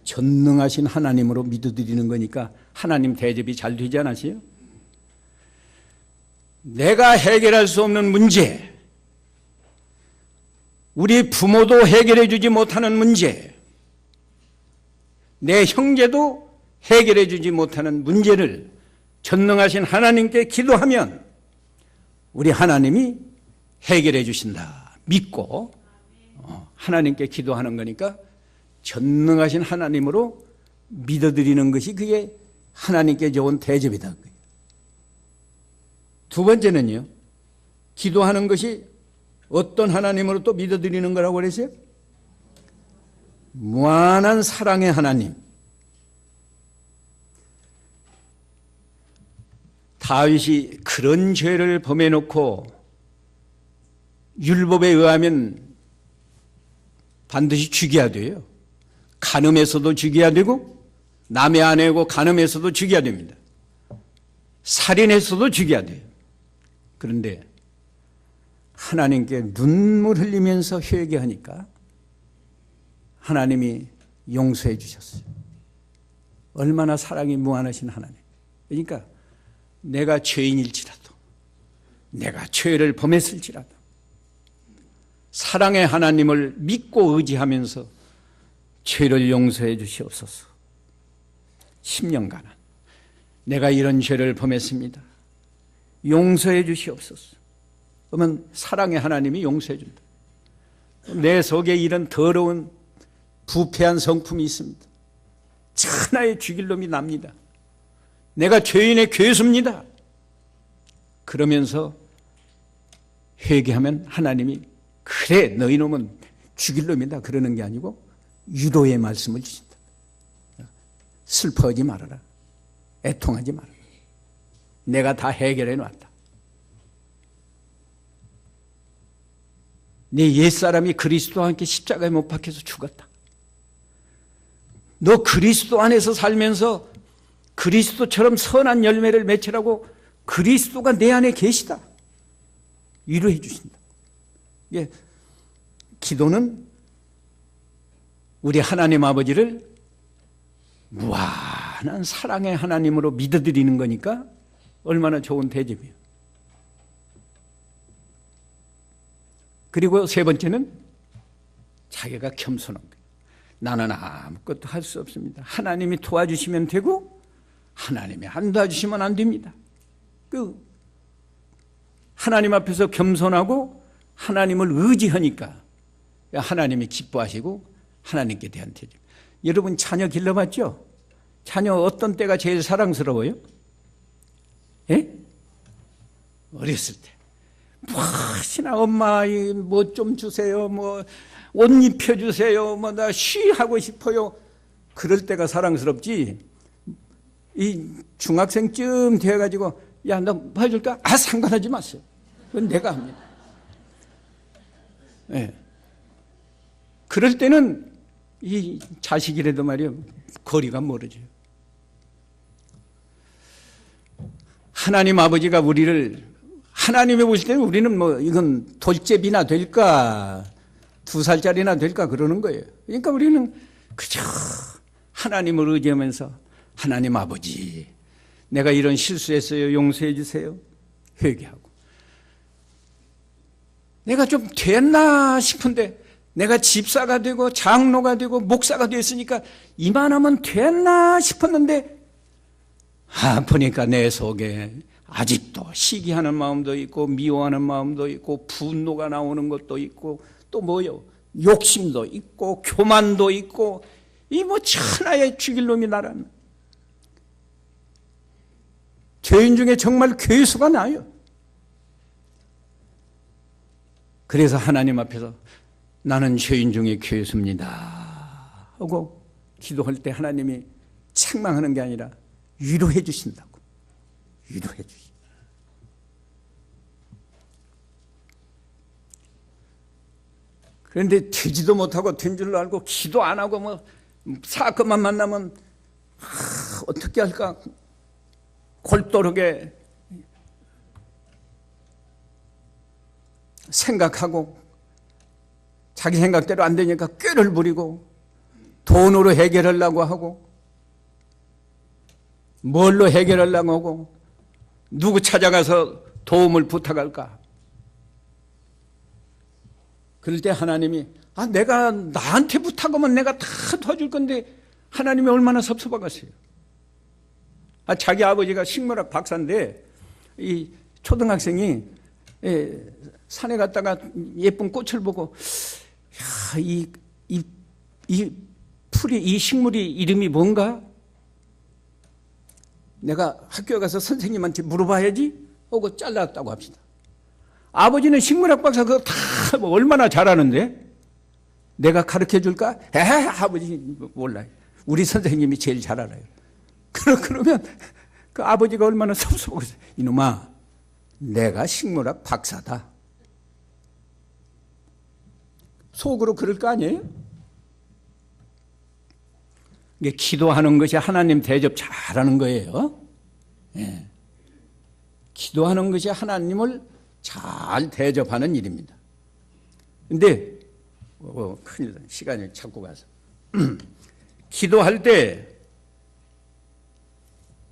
전능하신 하나님으로 믿어드리는 거니까 하나님 대접이 잘 되지 않으세요? 내가 해결할 수 없는 문제, 우리 부모도 해결해 주지 못하는 문제, 내 형제도 해결해 주지 못하는 문제를 전능하신 하나님께 기도하면 우리 하나님이 해결해 주신다 믿고 하나님께 기도하는 거니까 전능하신 하나님으로 믿어드리는 것이 그게 하나님께 좋은 대접이다. 두 번째는요, 기도하는 것이 어떤 하나님으로 또 믿어드리는 거라고 그랬어요? 무한한 사랑의 하나님. 다윗이 그런 죄를 범해놓고 율법에 의하면 반드시 죽여야 돼요. 간음에서도 죽여야 되고 남의 아내고 간음에서도 죽여야 됩니다. 살인에서도 죽여야 돼요. 그런데 하나님께 눈물 흘리면서 회개하니까 하나님이 용서해 주셨어요. 얼마나 사랑이 무한하신 하나님. 그러니까 내가 죄인일지라도, 내가 죄를 범했을지라도 사랑의 하나님을 믿고 의지하면서 죄를 용서해 주시옵소서. 10년간은 내가 이런 죄를 범했습니다. 용서해 주시옵소서. 그러면 사랑의 하나님이 용서해 준다. 내 속에 이런 더러운 부패한 성품이 있습니다. 천하의 죽일 놈이 납니다. 내가 죄인의 괴수입니다. 그러면서 회개하면 하나님이 그래 너희 놈은 죽일 놈이다 그러는 게 아니고 유로의 말씀을 주신다. 슬퍼하지 말아라. 애통하지 말아라. 내가 다 해결해 놨다. 네 옛사람이 그리스도와 함께 십자가에 못 박혀서 죽었다. 너 그리스도 안에서 살면서 그리스도처럼 선한 열매를 맺으라고 그리스도가 내 안에 계시다. 위로해 주신다. 예, 기도는 우리 하나님 아버지를 무한한 사랑의 하나님으로 믿어드리는 거니까 얼마나 좋은 대접이에요. 그리고 세 번째는 자기가 겸손한 거예요. 나는 아무것도 할 수 없습니다. 하나님이 도와주시면 되고 하나님이 안 도와주시면 안 됩니다. 하나님 앞에서 겸손하고 하나님을 의지하니까 하나님이 기뻐하시고 하나님께 대한 대접. 여러분 자녀 길러봤죠? 자녀 어떤 때가 제일 사랑스러워요? 예? 어렸을 때. 무엇이나 엄마 뭐 좀 주세요. 뭐 옷 입혀주세요. 뭐 나 쉬하고 싶어요. 그럴 때가 사랑스럽지. 이 중학생쯤 돼가지고 야 너 뭐 해줄까? 아 상관하지 마세요. 그건 내가 합니다. 예. 그럴 때는 이 자식이라도 말이요 거리가 멀어져요. 하나님 아버지가 우리를 하나님이 보실 때는 우리는 뭐 이건 돌제비나 될까 2살짜리나 될까 그러는 거예요. 그러니까 우리는 그저 하나님을 의지하면서 하나님 아버지 내가 이런 실수했어요. 용서해 주세요. 회개하고 내가 좀 됐나 싶은데 내가 집사가 되고 장로가 되고 목사가 됐으니까 이만하면 됐나 싶었는데 보니까 내 속에 아직도 시기하는 마음도 있고 미워하는 마음도 있고 분노가 나오는 것도 있고 또 뭐요? 욕심도 있고 교만도 있고 이 뭐 천하의 죽일 놈이 나라는 죄인 중에 정말 괴수가 나요. 그래서 하나님 앞에서 나는 죄인 중에 괴수입니다 하고 기도할 때 하나님이 책망하는 게 아니라 위로해 주신다고. 위로해 주신다. 그런데 되지도 못하고 된 줄로 알고 기도 안 하고 뭐 사건만 만나면 어떻게 할까 골똘하게 생각하고 자기 생각대로 안 되니까 꾀를 부리고 돈으로 해결하려고 하고 뭘로 해결하려고 하고 누구 찾아가서 도움을 부탁할까? 그럴 때 하나님이 내가 나한테 부탁하면 내가 다 도와줄 건데 하나님이 얼마나 섭섭하겠어요. 자기 아버지가 식물학 박사인데 이 초등학생이 산에 갔다가 예쁜 꽃을 보고 야, 이 풀이 이 식물이 이름이 뭔가? 내가 학교에 가서 선생님한테 물어봐야지 하고 잘랐다고 합시다. 아버지는 식물학 박사 그거 다 뭐 얼마나 잘하는데 내가 가르쳐 줄까? 아버지 몰라요. 우리 선생님이 제일 잘 알아요. 그러면 그 아버지가 얼마나 섭섭하겠어요. 이놈아, 내가 식물학 박사다. 속으로 그럴 거 아니에요? 이게 기도하는 것이 하나님 대접 잘하는 거예요. 예. 기도하는 것이 하나님을 잘 대접하는 일입니다. 근데 큰일 나. 시간이 자꾸 가서 기도할 때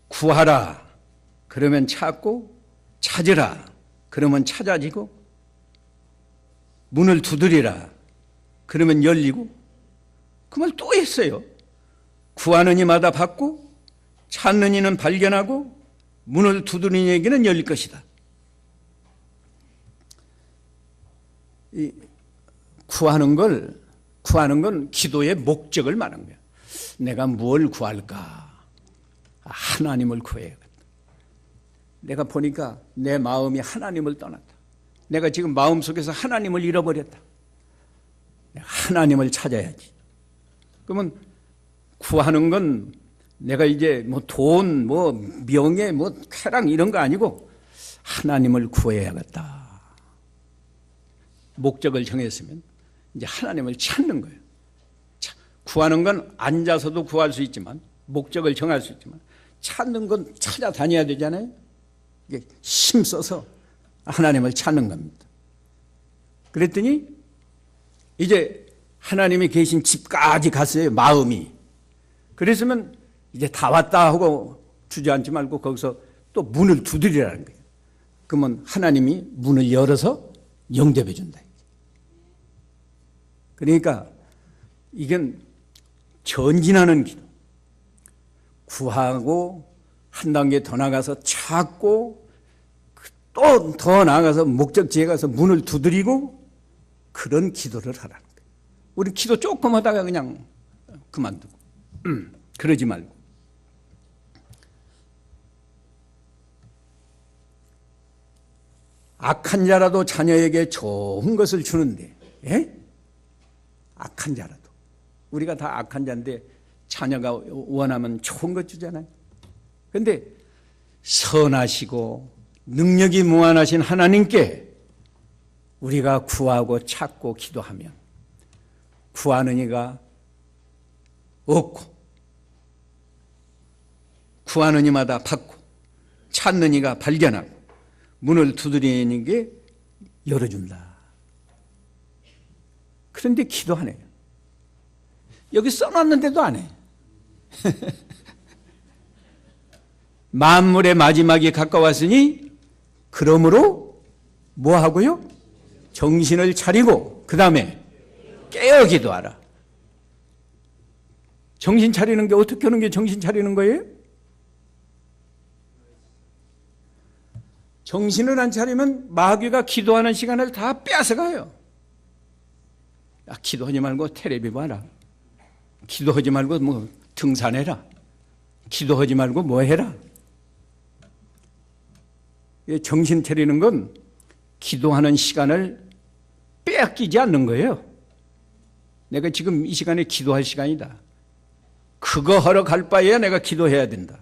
구하라 그러면 찾고, 찾으라 그러면 찾아지고, 문을 두드리라 그러면 열리고, 그 말 또 했어요. 구하는 이마다 받고, 찾는 이는 발견하고, 문을 두드리는 이에게는 열릴 것이다. 이 구하는 건 기도의 목적을 말하는 거예요. 내가 뭘 구할까? 하나님을 구해야겠다. 내가 보니까 내 마음이 하나님을 떠났다. 내가 지금 마음속에서 하나님을 잃어버렸다. 내가 하나님을 찾아야지. 그러면 구하는 건 내가 이제 뭐 돈, 뭐 명예, 뭐 쾌락 이런 거 아니고 하나님을 구해야겠다. 목적을 정했으면 이제 하나님을 찾는 거예요. 구하는 건 앉아서도 구할 수 있지만, 목적을 정할 수 있지만, 찾는 건 찾아다녀야 되잖아요. 이게 힘써서 하나님을 찾는 겁니다. 그랬더니 이제 하나님이 계신 집까지 갔어요. 마음이. 그랬으면 이제 다 왔다 하고 주저앉지 말고 거기서 또 문을 두드리라는 거예요. 그러면 하나님이 문을 열어서 영접해 준다. 그러니까 이건 전진하는 기도. 구하고 한 단계 더 나가서 찾고 또 더 나가서 목적지에 가서 문을 두드리고 그런 기도를 하라는 거예요. 우리 기도 조금 하다가 그냥 그만두고 그러지 말고. 악한 자라도 자녀에게 좋은 것을 주는데, 예? 악한 자라도. 우리가 다 악한 자인데 자녀가 원하면 좋은 것 주잖아요. 그런데 선하시고 능력이 무한하신 하나님께 우리가 구하고 찾고 기도하면 구하는 이가 얻고, 구하는 이마다 받고, 찾는 이가 발견하고, 문을 두드리는 게 열어준다. 그런데 기도 안 해요. 여기 써놨는데도 안 해. 만물의 마지막이 가까웠으니 그러므로 뭐 하고요? 정신을 차리고 그 다음에 깨어 기도하라. 정신 차리는 게 어떻게 하는 게 정신 차리는 거예요? 정신을 안 차리면 마귀가 기도하는 시간을 다 뺏어가요. 야, 기도하지 말고 텔레비 봐라. 기도하지 말고 뭐 등산해라. 기도하지 말고 뭐 해라. 정신 차리는 건 기도하는 시간을 빼앗기지 않는 거예요. 내가 지금 이 시간에 기도할 시간이다. 그거 하러 갈 바에야 내가 기도해야 된다.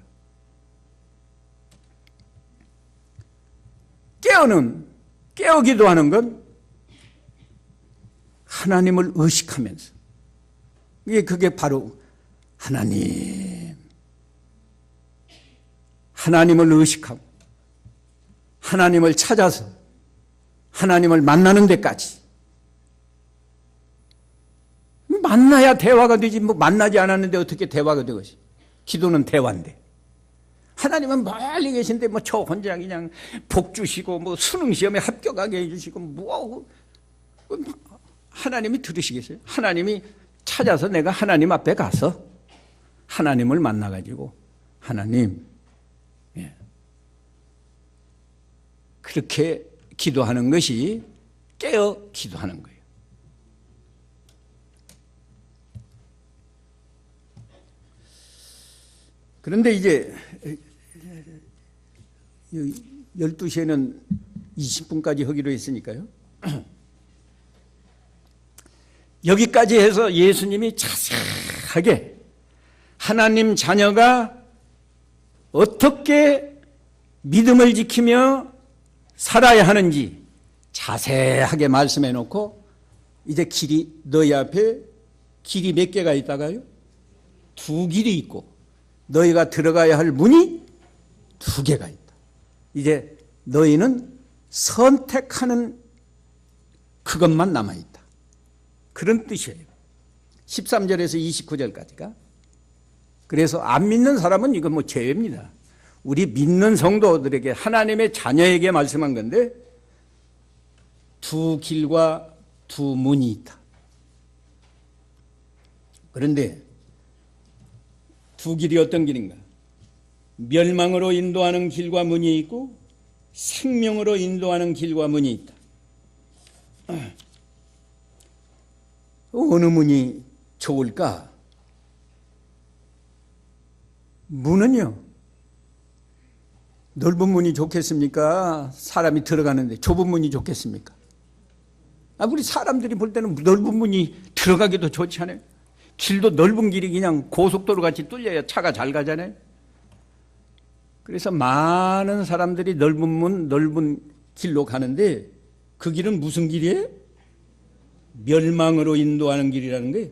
깨어 기도하는 건 하나님을 의식하면서, 그게 바로 하나님을 의식하고 하나님을 찾아서 하나님을 만나는 데까지. 만나야 대화가 되지, 뭐 만나지 않았는데 어떻게 대화가 되겠지. 기도는 대화인데. 하나님은 멀리 계신데 뭐 저 혼자 그냥 복 주시고 뭐 수능 시험에 합격하게 해주시고 뭐하고, 하나님이 들으시겠어요? 하나님이 찾아서 내가 하나님 앞에 가서 하나님을 만나가지고 하나님, 예. 그렇게 기도하는 것이 깨어 기도하는 거예요. 그런데 이제 12시에는 20분까지 하기로 했으니까요. 여기까지 해서 예수님이 자세하게 하나님 자녀가 어떻게 믿음을 지키며 살아야 하는지 자세하게 말씀해 놓고 이제 길이 너희 앞에 길이 몇 개가 있다가요? 2길이 있고 너희가 들어가야 할 문이 2개가 있다. 이제 너희는 선택하는 그것만 남아있다. 그런 뜻이에요. 13절에서 29절까지가. 그래서 안 믿는 사람은 이건 뭐 죄입니다. 우리 믿는 성도들에게 하나님의 자녀에게 말씀한 건데 2길과 2문이 있다. 그런데 2길이 어떤 길인가? 멸망으로 인도하는 길과 문이 있고 생명으로 인도하는 길과 문이 있다. 어느 문이 좋을까? 문은요, 넓은 문이 좋겠습니까? 사람이 들어가는데 좁은 문이 좋겠습니까? 우리 사람들이 볼 때는 넓은 문이 들어가기도 좋지 않아요? 길도 넓은 길이 그냥 고속도로 같이 뚫려야 차가 잘 가잖아요? 그래서 많은 사람들이 넓은 문, 넓은 길로 가는데 그 길은 무슨 길이에요? 멸망으로 인도하는 길이라는 거예요.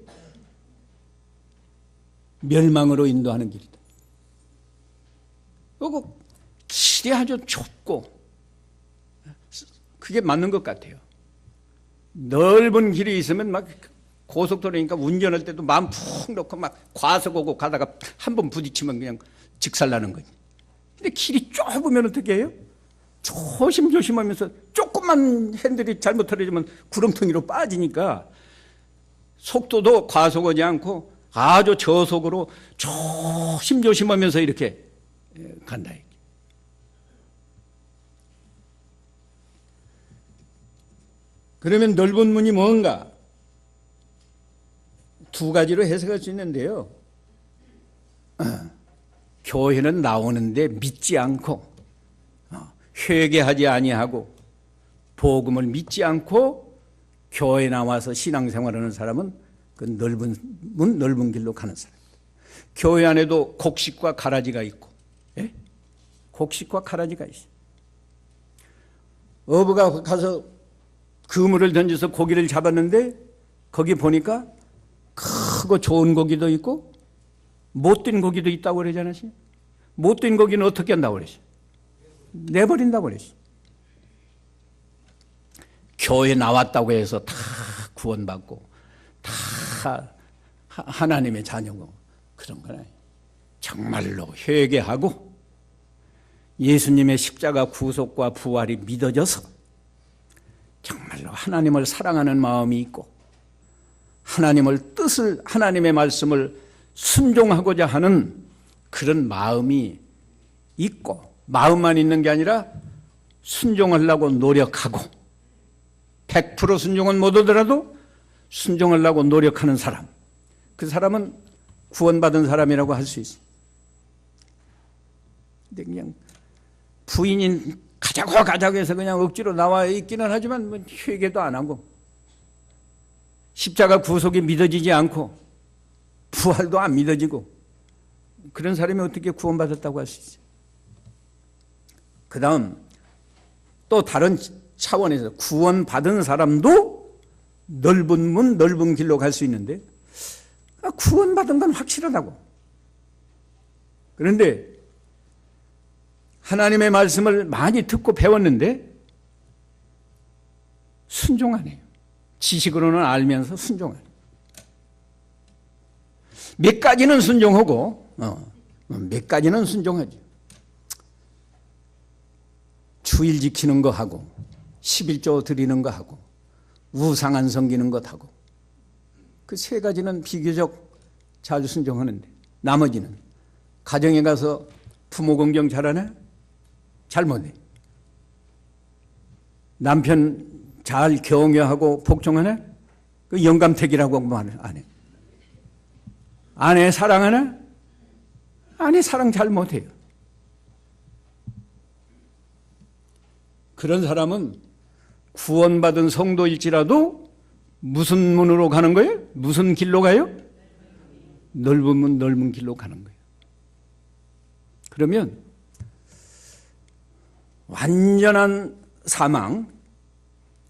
멸망으로 인도하는 길이다. 그리고 길이 아주 좁고 그게 맞는 것 같아요. 넓은 길이 있으면 막 고속도로니까 운전할 때도 마음 푹 놓고 막 과속하고 가다가 한 번 부딪히면 그냥 직살나는 거지. 근데 길이 좁으면 어떻게 해요? 조심조심하면서 조금만 핸들이 잘못 틀어지면 구렁텅이로 빠지니까 속도도 과속하지 않고 아주 저속으로 조심조심하면서 이렇게 간다. 그러면 넓은 문이 뭔가? 2가지로 해석할 수 있는데요. 교회는 나오는데 믿지 않고 회개하지 아니하고 복음을 믿지 않고 교회 나와서 신앙생활하는 사람은 그 넓은 문, 넓은 길로 가는 사람입니다. 교회 안에도 곡식과 가라지가 있고, 예? 곡식과 가라지가 있어요. 어부가 가서 그물을 던져서 고기를 잡았는데 거기 보니까 크고 좋은 고기도 있고 못된 고기도 있다고 그러잖아요. 못된 고기는 어떻게 한다고 그랬어요? 내버린다고 그랬어요. 교회 나왔다고 해서 다 구원받고 다 하나님의 자녀고 그런 건 아니에요. 정말로 회개하고 예수님의 십자가 구속과 부활이 믿어져서 정말로 하나님을 사랑하는 마음이 있고 하나님을 뜻을, 하나님의 말씀을 순종하고자 하는 그런 마음이 있고 마음만 있는 게 아니라 순종하려고 노력하고 100% 순종은 못 하더라도 순종하려고 노력하는 사람, 그 사람은 구원받은 사람이라고 할 수 있어요. 근데 그냥 부인이 가자고 해서 그냥 억지로 나와 있기는 하지만 뭐 회개도 안 하고 십자가 구속이 믿어지지 않고 부활도 안 믿어지고 그런 사람이 어떻게 구원받았다고 할 수 있어요? 그 다음 또 다른 차원에서 구원받은 사람도 넓은 문, 넓은 길로 갈 수 있는데 구원받은 건 확실하다고. 그런데 하나님의 말씀을 많이 듣고 배웠는데 순종 안 해요. 지식으로는 알면서 순종 안 해요. 몇 가지는 순종하고 몇 가지는 순종하죠. 주일 지키는 거 하고 11조 드리는 거 하고 우상 안 섬기는 것 하고 그 3가지는 비교적 잘 순종하는데 나머지는 가정에 가서 부모 공경 잘하나? 잘 못해. 남편 잘 경외하고 복종하나? 그 영감택이라고 말 안 해. 아내 사랑하나? 아내 사랑 잘 못해요. 그런 사람은 구원받은 성도일지라도 무슨 문으로 가는 거예요? 무슨 길로 가요? 넓은 문, 넓은 길로 가는 거예요. 그러면 완전한 사망,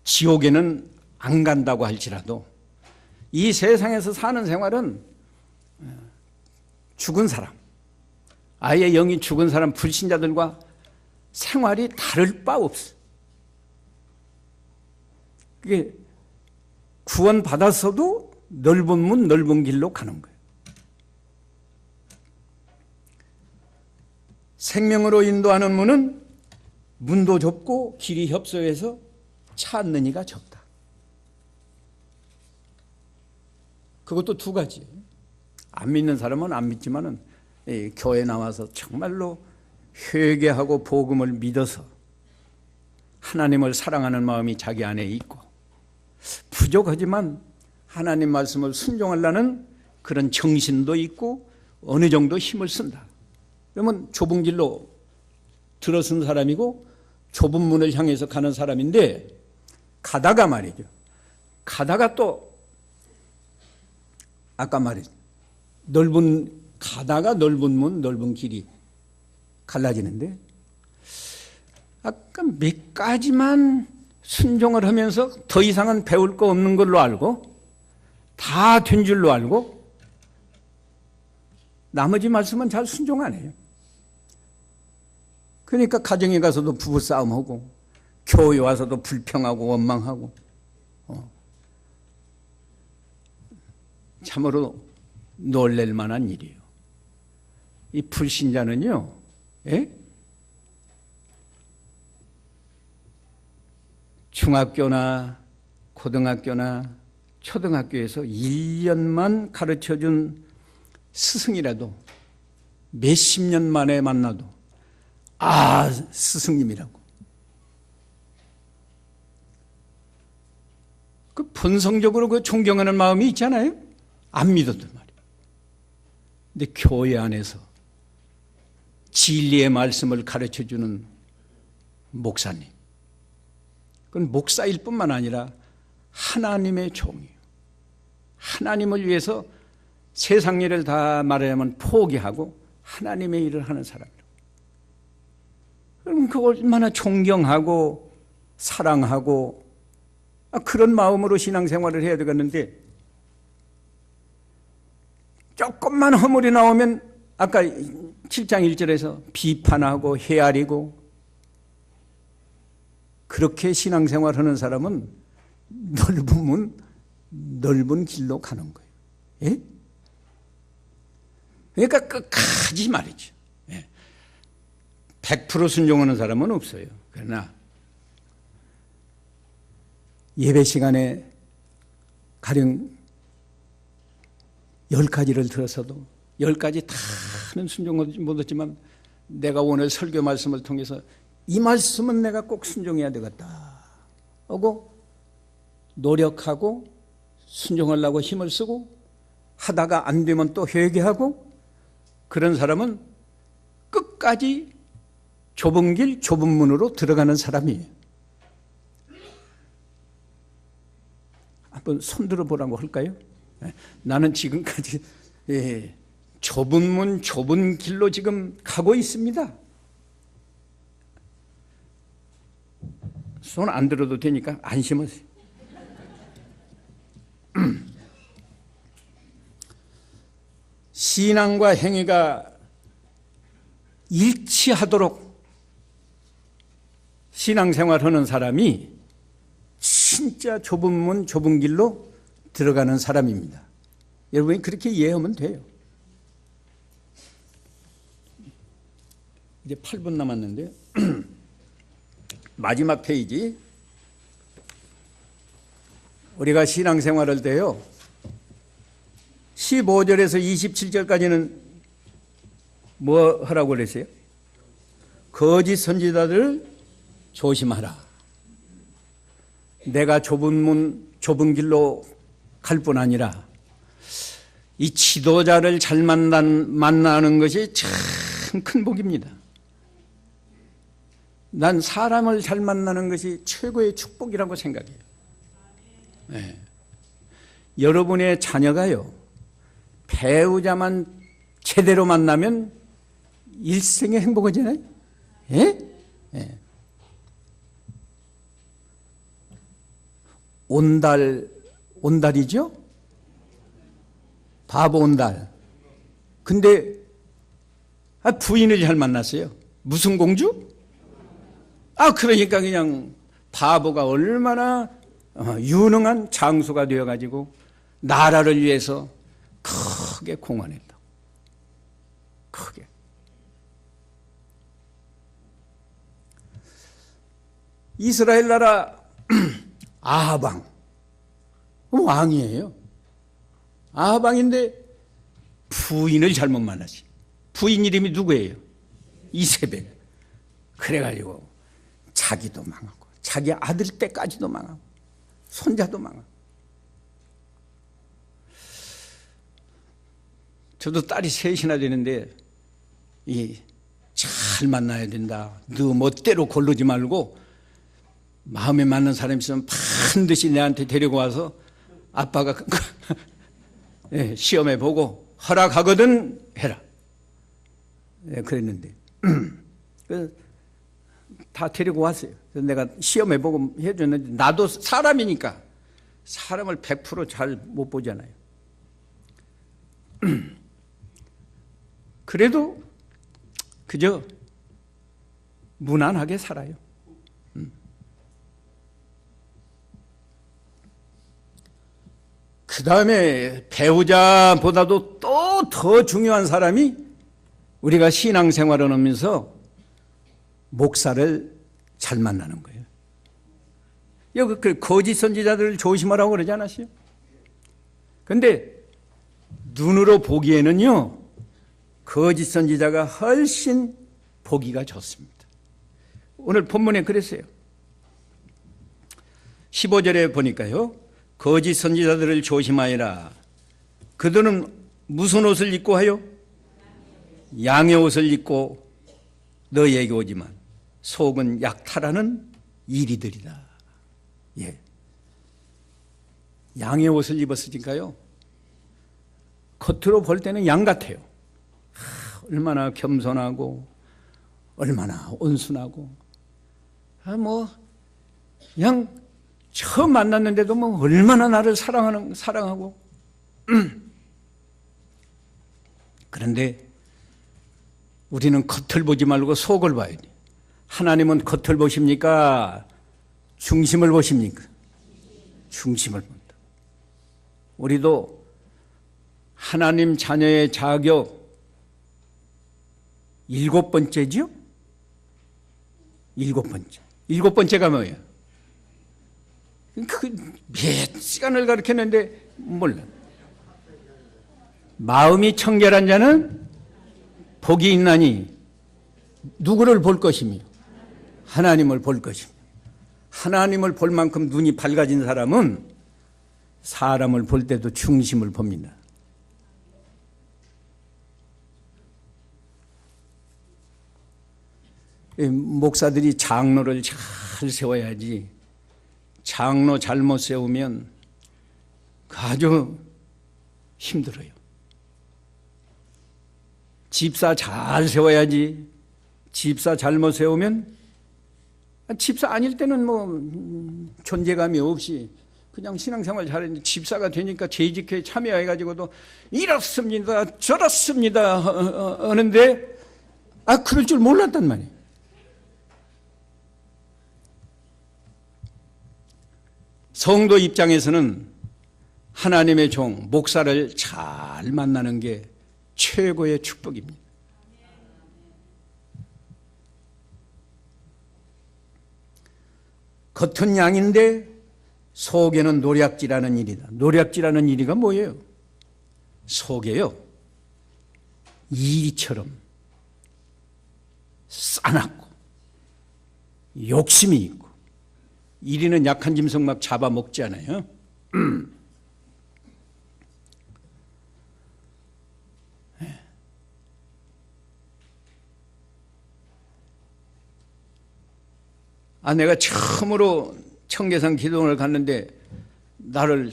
지옥에는 안 간다고 할지라도 이 세상에서 사는 생활은 죽은 사람, 아예 영이 죽은 사람, 불신자들과 생활이 다를 바 없어. 그게 구원받았어도 넓은 문, 넓은 길로 가는 거예요. 생명으로 인도하는 문은 문도 좁고 길이 협소해서 찾는 이가 적다. 그것도 두 가지. 안 믿는 사람은 안 믿지만은 교회 나와서 정말로 회개하고 복음을 믿어서 하나님을 사랑하는 마음이 자기 안에 있고 부족하지만 하나님 말씀을 순종하려는 그런 정신도 있고 어느 정도 힘을 쓴다. 그러면 좁은 길로 들어선 사람이고 좁은 문을 향해서 가는 사람인데 가다가 말이죠. 가다가 또 아까 말했죠. 가다가 넓은 문, 넓은 길이 갈라지는데 아까 몇 가지만 순종을 하면서 더 이상은 배울 거 없는 걸로 알고 다 된 줄로 알고 나머지 말씀은 잘 순종 안 해요. 그러니까 가정에 가서도 부부싸움하고 교회 와서도 불평하고 원망하고 참으로 놀랄 만한 일이에요. 이 불신자는요, 중학교나 고등학교나 초등학교에서 1년만 가르쳐준 스승이라도 몇십 년 만에 만나도 스승님이라고. 그 본성적으로 그 존경하는 마음이 있잖아요. 안 믿어도 말이에요. 근데 교회 안에서 진리의 말씀을 가르쳐주는 목사님, 그건 목사일 뿐만 아니라 하나님의 종이에요. 하나님을 위해서 세상 일을 다 말하자면 포기하고 하나님의 일을 하는 사람이라고. 그럼 그걸 얼마나 존경하고 사랑하고 그런 마음으로 신앙생활을 해야 되겠는데 조금만 허물이 나오면 아까 7장 1절에서 비판하고 헤아리고 그렇게 신앙생활하는 사람은 넓은 문, 넓은 길로 가는 거예요. 예? 그러니까 끝까지 말이죠. 100% 순종하는 사람은 없어요. 그러나 예배 시간에 가령 10가지를 들었어도 10가지 다는 순종을 못했지만 내가 오늘 설교 말씀을 통해서 이 말씀은 내가 꼭 순종해야 되겠다 하고 노력하고 순종하려고 힘을 쓰고 하다가 안 되면 또 회개하고 그런 사람은 끝까지 좁은 길, 좁은 문으로 들어가는 사람이에요. 한번 손들어 보라고 할까요? 나는 지금까지 좁은 문, 좁은 길로 지금 가고 있습니다. 손 안 들어도 되니까 안심하세요. 신앙과 행위가 일치하도록 신앙생활하는 사람이 진짜 좁은 문, 좁은 길로 들어가는 사람입니다. 여러분이 그렇게 이해하면 돼요. 이제 8분 남았는데 마지막 페이지. 우리가 신앙생활할 때요 15절에서 27절까지는 뭐 하라고 그랬어요? 거짓 선지자들을 조심하라. 내가 좁은 문, 좁은 길로 갈 뿐 아니라 이 지도자를 잘 만나는 것이 참 큰 복입니다. 난 사람을 잘 만나는 것이 최고의 축복이라고 생각해요. 네. 여러분의 자녀가요 배우자만 제대로 만나면 일생의 행복하잖아요. 예? 예. 온달이죠? 바보 온달. 근데 부인을 잘 만났어요. 무슨 공주? 그러니까 그냥 바보가 얼마나 유능한 장수가 되어가지고 나라를 위해서 크게 공헌했다. 크게. 이스라엘 나라 아하방 왕이에요. 아하방인데 부인을 잘못 만나지. 부인 이름이 누구예요? 이세벨. 그래가지고 자기도 망하고 자기 아들 때까지도 망하고 손자도 망하고. 저도 딸이 셋이나 되는데 잘 만나야 된다. 너 멋대로 고르지 말고 마음에 맞는 사람이 있으면 반드시 내한테 데리고 와서 아빠가 시험해 보고 허락하거든 해라. 그랬는데 다 데리고 왔어요. 그래서 내가 시험해 보고 해줬는데 나도 사람이니까 사람을 100% 잘 못 보잖아요. 그래도 그저 무난하게 살아요. 그 다음에 배우자보다도 또 더 중요한 사람이 우리가 신앙생활을 하면서 목사를 잘 만나는 거예요. 여기 그 거짓 선지자들을 조심하라고 그러지 않았어요? 근데 눈으로 보기에는요, 거짓 선지자가 훨씬 보기가 좋습니다. 오늘 본문에 그랬어요. 15절에 보니까요, 거짓 선지자들을 조심하여라. 그들은 무슨 옷을 입고 하요? 양의 옷을 입고 너희에게 오지만 속은 약탈하는 이리들이다. 예. 양의 옷을 입었으니까요, 겉으로 볼 때는 양 같아요. 얼마나 겸손하고 얼마나 온순하고 그냥 처음 만났는데도 얼마나 나를 사랑하고 그런데 우리는 겉을 보지 말고 속을 봐야 돼. 하나님은 겉을 보십니까? 중심을 보십니까? 중심을 본다. 우리도 하나님 자녀의 자격 7번째지요? 7번째. 7번째가 뭐예요? 몇 시간을 가르쳤는데 몰라. 마음이 청결한 자는 복이 있나니 누구를 볼 것이며 하나님을 볼 것이며. 하나님을 볼 만큼 눈이 밝아진 사람은 사람을 볼 때도 중심을 봅니다. 목사들이 장로를 잘 세워야지, 장로 잘못 세우면 아주 힘들어요. 집사 잘 세워야지, 집사 잘못 세우면, 집사 아닐 때는 존재감이 없이 그냥 신앙생활 잘했는데 집사가 되니까 재직회에 참여해가지고도 이렇습니다 저렇습니다 하는데 그럴 줄 몰랐단 말이에요. 성도 입장에서는 하나님의 종, 목사를 잘 만나는 게 최고의 축복입니다. 겉은 양인데 속에는 노략질하는 일이다. 노략질하는 일이가 뭐예요? 속에요, 이리처럼 싸납고 욕심이 있고, 이리는 약한 짐승 막 잡아먹지 않아요. 내가 처음으로 청계산 기도원을 갔는데 나를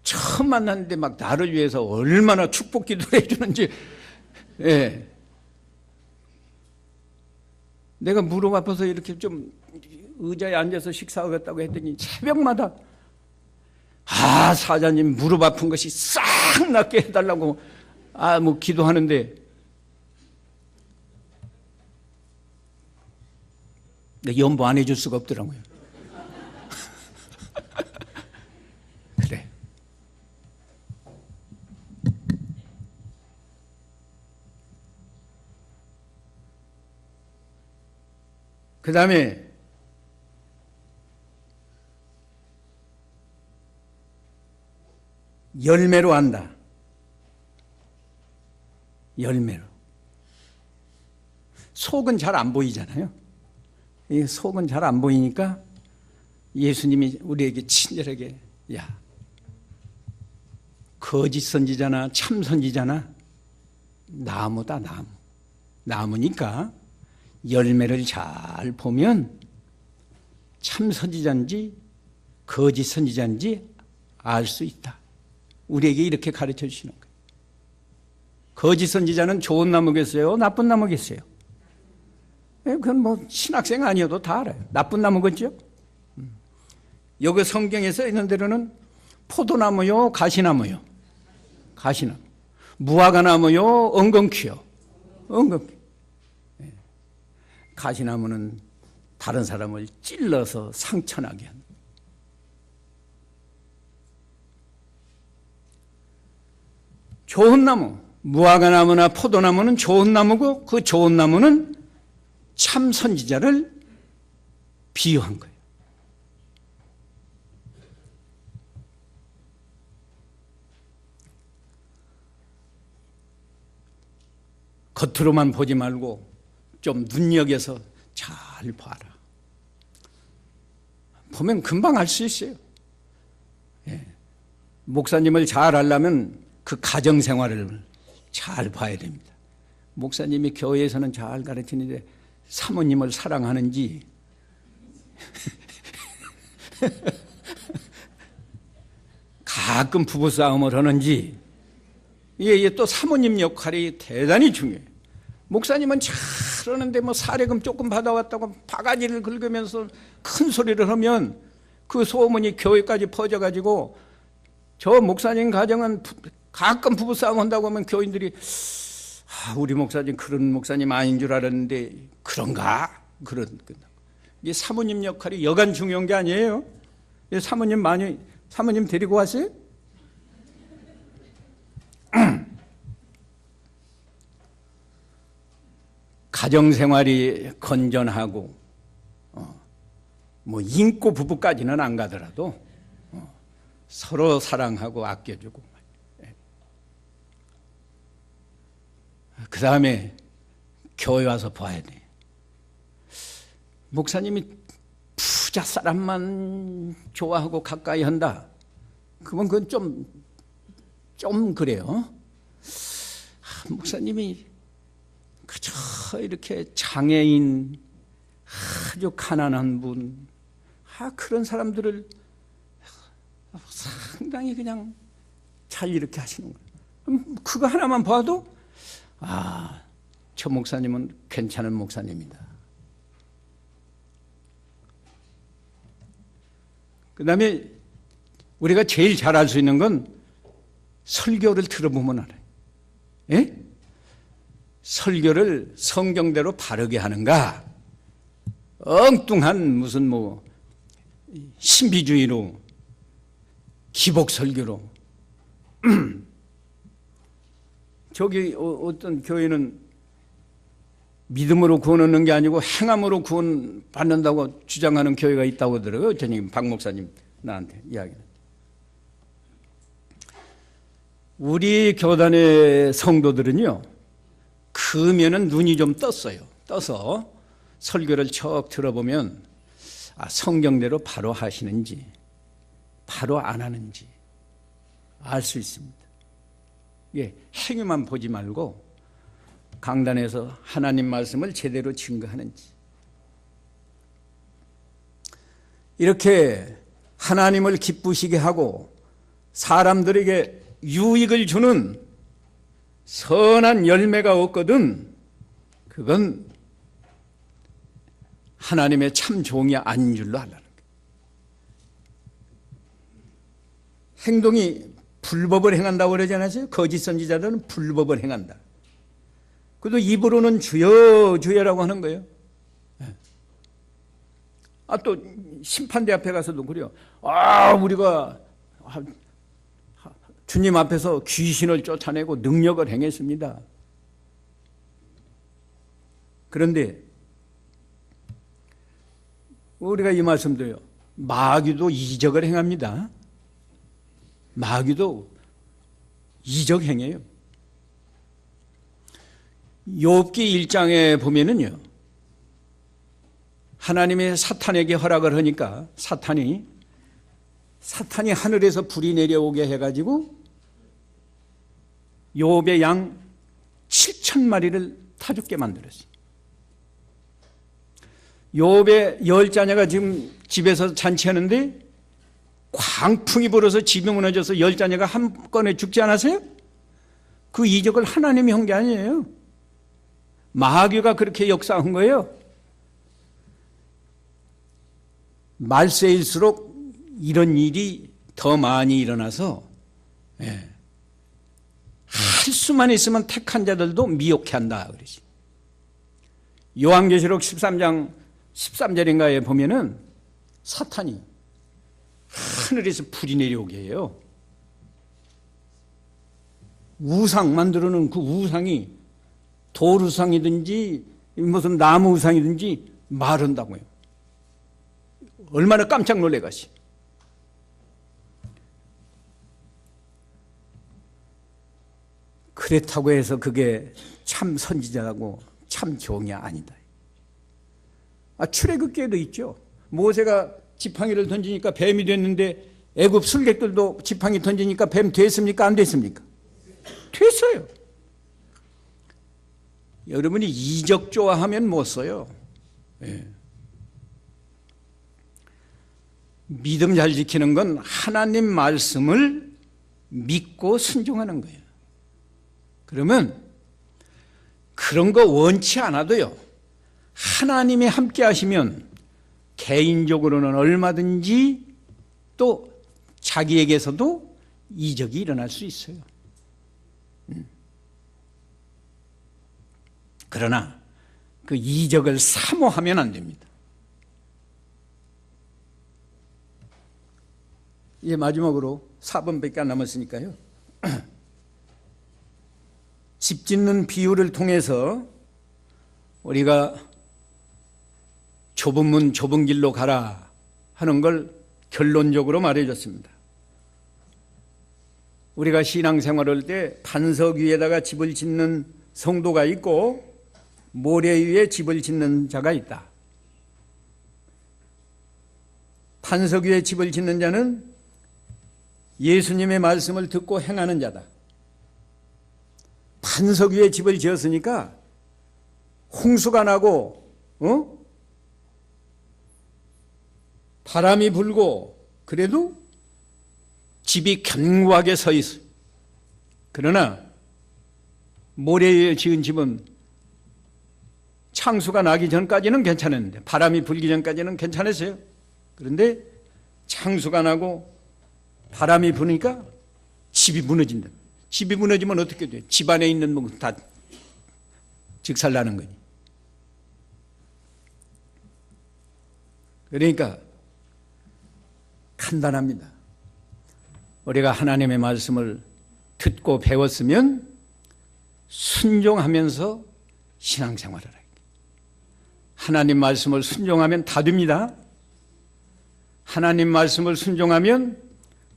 처음 만났는데 막 나를 위해서 얼마나 축복 기도를 해주는지, 내가 무릎 아파서 이렇게 좀 의자에 앉아서 식사하겠다고 했더니 새벽마다 사자님 무릎 아픈 것이 싹 낫게 해달라고 뭐 기도하는데 연보 안 해줄 수가 없더라고요. 그래. 그 다음에 열매로 한다. 열매로. 속은 잘 안 보이잖아요. 이 속은 잘 안 보이니까 예수님이 우리에게 친절하게 야, 거짓 선지자나 참 선지자나 나무다 나무. 나무니까 열매를 잘 보면 참 선지자인지 거짓 선지자인지 알 수 있다. 우리에게 이렇게 가르쳐 주시는 거예요. 거짓 선지자는 좋은 나무겠어요? 나쁜 나무겠어요? 그건 뭐 신학생 아니어도 다 알아요. 나쁜 나무겠죠? 여기 성경에서 있는 대로는 포도나무요, 가시나무요. 가시나무. 무화과나무요, 엉겅퀴요. 엉겅퀴. 가시나무는 다른 사람을 찔러서 상처나게 한다. 좋은 나무, 무화과나무나 포도나무는 좋은 나무고 그 좋은 나무는 참 선지자를 비유한 거예요. 겉으로만 보지 말고 좀 눈여겨서 잘 봐라. 보면 금방 알 수 있어요. 목사님을 잘 알려면 그 가정생활을 잘 봐야 됩니다. 목사님이 교회에서는 잘 가르치는데 사모님을 사랑하는지 가끔 부부싸움을 하는지 이게 또 사모님 역할이 대단히 중요해요. 목사님은 잘하는데 뭐 사례금 조금 받아왔다고 바가지를 긁으면서 큰 소리를 하면 그 소문이 교회까지 퍼져가지고 저 목사님 가정은 가끔 부부싸움 한다고 하면 교인들이 우리 목사님 그런 목사님 아닌 줄 알았는데 그런가? 이게 사모님 역할이 여간 중요한 게 아니에요. 사모님 데리고 왔어요? 가정생활이 건전하고 뭐 인고 부부까지는 안 가더라도 서로 사랑하고 아껴주고 그 다음에 교회 와서 봐야 돼. 목사님이 부자 사람만 좋아하고 가까이 한다. 그건 좀 그래요. 목사님이 그저 이렇게 장애인 아주 가난한 분 그런 사람들을 상당히 그냥 잘 이렇게 하시는 거예요. 그거 하나만 봐도 저 목사님은 괜찮은 목사님이다. 그 다음에 우리가 제일 잘 알 수 있는 건 설교를 들어보면 알아요. 예? 설교를 성경대로 바르게 하는가? 엉뚱한 무슨 뭐 신비주의로 기복 설교로 저기 어떤 교회는 믿음으로 구원 얻는 게 아니고 행함으로 구원 받는다고 주장하는 교회가 있다고 하더라고요. 저녁에 박 목사님 나한테 이야기는. 우리 교단의 성도들은요, 크면은 눈이 좀 떴어요. 떠서 설교를 척 들어보면 성경대로 바로 하시는지 바로 안 하는지 알 수 있습니다. 예, 행위만 보지 말고 강단에서 하나님 말씀을 제대로 증거하는지. 이렇게 하나님을 기쁘시게 하고 사람들에게 유익을 주는 선한 열매가 없거든 그건 하나님의 참 종이 아닌 줄로 알라는 거예요. 행동이 불법을 행한다고 그러지 않았어요? 거짓 선지자들은 불법을 행한다. 그래도 입으로는 주여 주여라고 하는 거예요. 또 심판대 앞에 가서도 그래요. 우리가 주님 앞에서 귀신을 쫓아내고 능력을 행했습니다. 그런데 우리가 이 말씀 드려요. 마귀도 이적을 행합니다. 마귀도 이적 행해요. 욥기 1장에 보면은요, 하나님의 사탄에게 허락을 하니까 사탄이 하늘에서 불이 내려오게 해가지고 욥의 양 7,000마리를 타 죽게 만들었어요. 욥의 10자녀가 지금 집에서 잔치하는데 광풍이 불어서 집이 무너져서 10자녀가 한꺼번에 죽지 않았어요? 그 이적을 하나님이 한 게 아니에요. 마귀가 그렇게 역사한 거예요. 말세일수록 이런 일이 더 많이 일어나서 할 수만 있으면 택한 자들도 미혹해 한다 그러지. 요한계시록 13장 13절인가에 보면은 사탄이 하늘에서 불이 내려오게 해요. 우상 만들어 놓은 그 우상이 돌우상이든지 무슨 나무 우상이든지 말한다고요. 얼마나 깜짝 놀래가시. 그렇다고 해서 그게 참 선지자라고 참 종이 아니다. 출애굽기에도 있죠. 모세가 지팡이를 던지니까 뱀이 됐는데 애굽 술객들도 지팡이 던지니까 뱀 됐습니까? 안 됐습니까? 됐어요. 여러분이 이적 좋아하면 못 써요. 믿음 잘 지키는 건 하나님 말씀을 믿고 순종하는 거예요. 그러면 그런 거 원치 않아도요, 하나님이 함께 하시면 개인적으로는 얼마든지 또 자기에게서도 이적이 일어날 수 있어요. 그러나 그 이적을 사모하면 안 됩니다. 이제 마지막으로 4분밖에 안 남았으니까요. 집 짓는 비유를 통해서 우리가 좁은 문 좁은 길로 가라 하는 걸 결론적으로 말해줬습니다. 우리가 신앙생활할 때 반석 위에다가 집을 짓는 성도가 있고 모래 위에 집을 짓는 자가 있다. 반석 위에 집을 짓는 자는 예수님의 말씀을 듣고 행하는 자다. 반석 위에 집을 지었으니까 홍수가 나고 바람이 불고 그래도 집이 견고하게 서 있어요. 그러나 모래 위에 지은 집은 창수가 나기 전까지는 괜찮았는데 바람이 불기 전까지는 괜찮았어요. 그런데 창수가 나고 바람이 부니까 집이 무너진다. 집이 무너지면 어떻게 돼? 집 안에 있는 뭐 다 직살나는 거니. 그러니까 간단합니다. 우리가 하나님의 말씀을 듣고 배웠으면 순종하면서 신앙생활을 해야 돼요. 하나님 말씀을 순종하면 다 됩니다. 하나님 말씀을 순종하면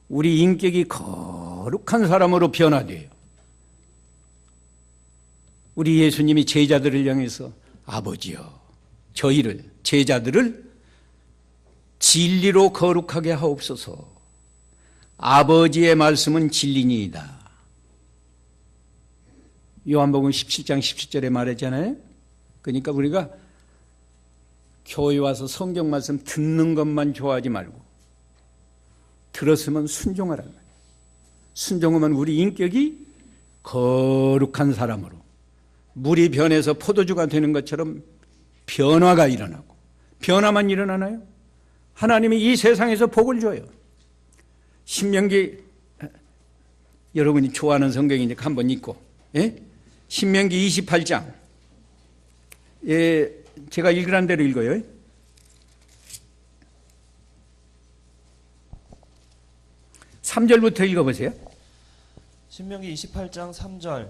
우리 인격이 거룩한 사람으로 변화돼요. 우리 예수님이 제자들을 향해서 아버지여 저희를 제자들을 진리로 거룩하게 하옵소서. 아버지의 말씀은 진리니이다. 요한복음 17장 17절에 말했잖아요. 그러니까 우리가 교회 와서 성경 말씀 듣는 것만 좋아하지 말고 들었으면 순종하라는 거예요. 순종하면 우리 인격이 거룩한 사람으로 물이 변해서 포도주가 되는 것처럼 변화가 일어나고 변화만 일어나나요? 하나님이 이 세상에서 복을 줘요. 신명기, 여러분이 좋아하는 성경이니까 한번 읽고, 예? 신명기 28장, 예, 제가 읽으란 대로 읽어요. 3절부터 읽어보세요.
신명기 28장 3절.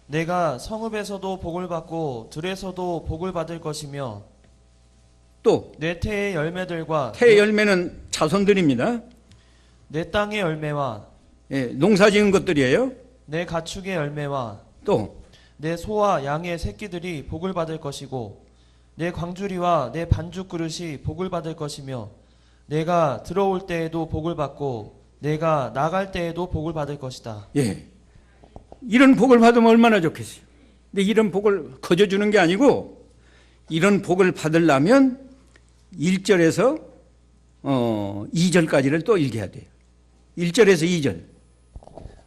내가 성읍에서도 복을 받고 들에서도 복을 받을 것이며
또
내 태의 열매들과
태 열매는 자손들입니다.
내 땅의 열매와
예, 농사 지은 것들이에요.
내 가축의 열매와
또
내 소와 양의 새끼들이 복을 받을 것이고 내 광주리와 내 반죽 그릇이 복을 받을 것이며 내가 들어올 때에도 복을 받고 내가 나갈 때에도 복을 받을 것이다.
예, 이런 복을 받으면 얼마나 좋겠어요. 근데 이런 복을 거저 주는 게 아니고 이런 복을 받으려면 1절에서 2절까지를 또 읽어야 돼요. 1절에서 2절.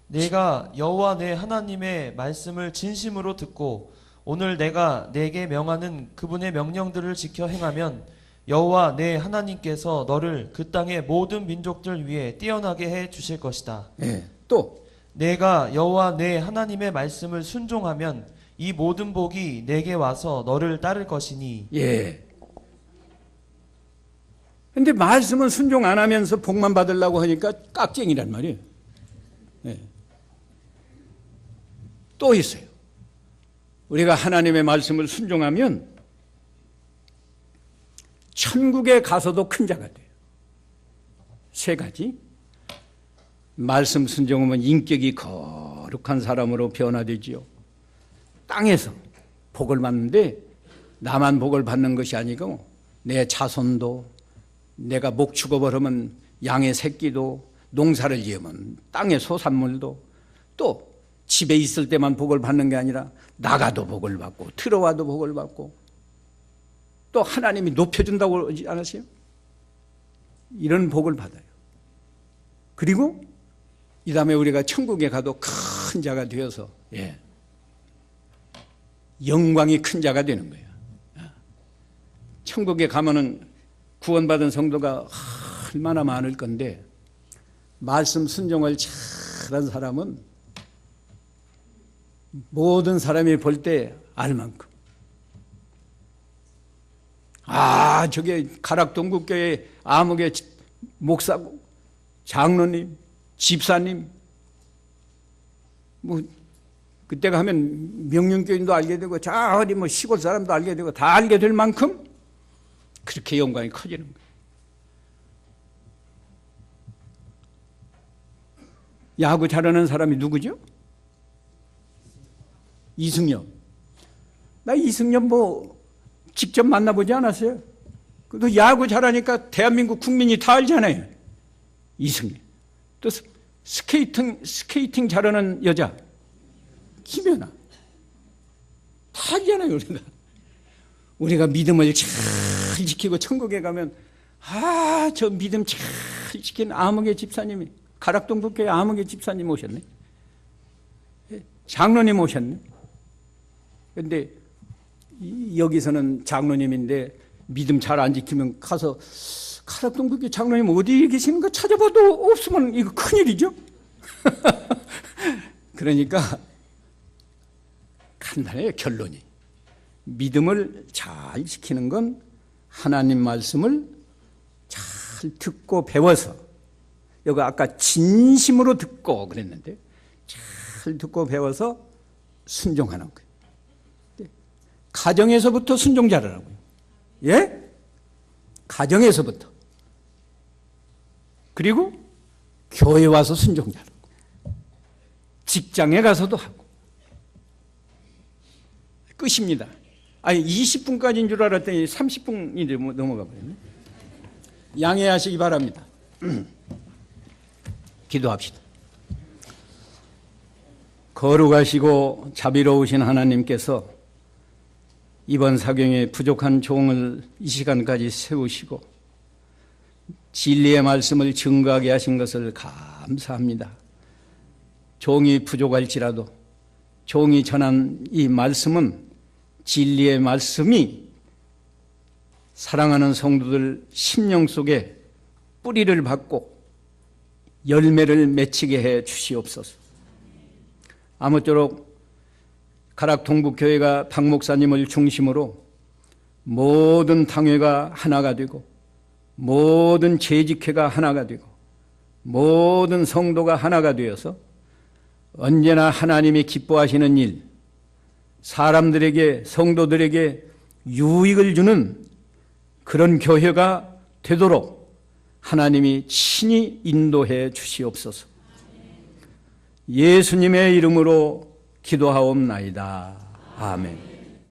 내가 여호와 내 하나님의 말씀을 진심으로 듣고 오늘 내가 내게 명하는 그분의 명령들을 지켜 행하면 여호와 내 하나님께서 너를 그 땅의 모든 민족들 위에 뛰어나게 해 주실 것이다.
예, 또
내가 여호와 내 하나님의 말씀을 순종하면 이 모든 복이 내게 와서 너를 따를 것이니.
예. 근데 말씀은 순종 안 하면서 복만 받으려고 하니까 깍쟁이란 말이에요. 예. 또 있어요. 우리가 하나님의 말씀을 순종하면 천국에 가서도 큰 자가 돼요. 세 가지. 말씀 순종하면 인격이 거룩한 사람으로 변화되지요. 땅에서 복을 받는데 나만 복을 받는 것이 아니고 내 자손도, 내가 목 죽어버리면 양의 새끼도, 농사를 지으면 땅의 소산물도, 또 집에 있을 때만 복을 받는 게 아니라 나가도 복을 받고 들어와도 복을 받고 또 하나님이 높여준다고 하지 않으세요? 이런 복을 받아요. 그리고 이 다음에 우리가 천국에 가도 큰 자가 되어서, 예, 영광이 큰 자가 되는 거예요. 천국에 가면은 구원받은 성도가 얼마나 많을 건데 말씀 순종을 잘한 사람은 모든 사람이 볼 때 알 만큼, 아, 저게 가락동국교회 아무개 목사, 장로님, 집사님, 뭐 그때가 하면 명륜교인도 알게 되고 자 어디 뭐 시골 사람도 알게 되고 다 알게 될 만큼 그렇게 영광이 커지는 거예요. 야구 잘하는 사람이 누구죠? 이승엽. 나 이승엽 뭐 직접 만나보지 않았어요. 그래도 야구 잘하니까 대한민국 국민이 다 알잖아요. 이승엽. 또 스케이팅 잘하는 여자 김연아. 다 알잖아요. 우리가 믿음을 잘 지키고 천국에 가면 아, 저 믿음 잘 지킨 아무개 집사님이, 가락동국교회 아무개 집사님 오셨네. 장로님 오셨네. 근데 여기서는 장로님인데 믿음 잘 안 지키면 가서 가락동국교회 장로님 어디 계시는가 찾아봐도 없으면 이거 큰일이죠. 그러니까 간단해요. 결론이. 믿음을 잘 지키는 건 하나님 말씀을 잘 듣고 배워서, 여기 아까 진심으로 듣고 그랬는데 잘 듣고 배워서 순종하는 거예요. 가정에서부터 순종 잘하라고요. 예? 가정에서부터. 그리고 교회 와서 순종 잘하고 직장에 가서도 하고. 끝입니다. 아니 20분까지인 줄 알았더니 30분이 넘어가 버렸네. 양해하시기 바랍니다. 기도합시다. 거룩하시고 자비로우신 하나님께서 이번 사경에 부족한 종을 이 시간까지 세우시고 진리의 말씀을 증거하게 하신 것을 감사합니다. 종이 부족할지라도 종이 전한 이 말씀은 진리의 말씀이 사랑하는 성도들 심령 속에 뿌리를 받고 열매를 맺히게 해 주시옵소서. 아무쪼록 가락 동북교회가 박 목사님을 중심으로 모든 당회가 하나가 되고 모든 재직회가 하나가 되고 모든 성도가 하나가 되어서 언제나 하나님이 기뻐하시는 일, 사람들에게 성도들에게 유익을 주는 그런 교회가 되도록 하나님이 친히 인도해 주시옵소서. 예수님의 이름으로 기도하옵나이다. 아멘.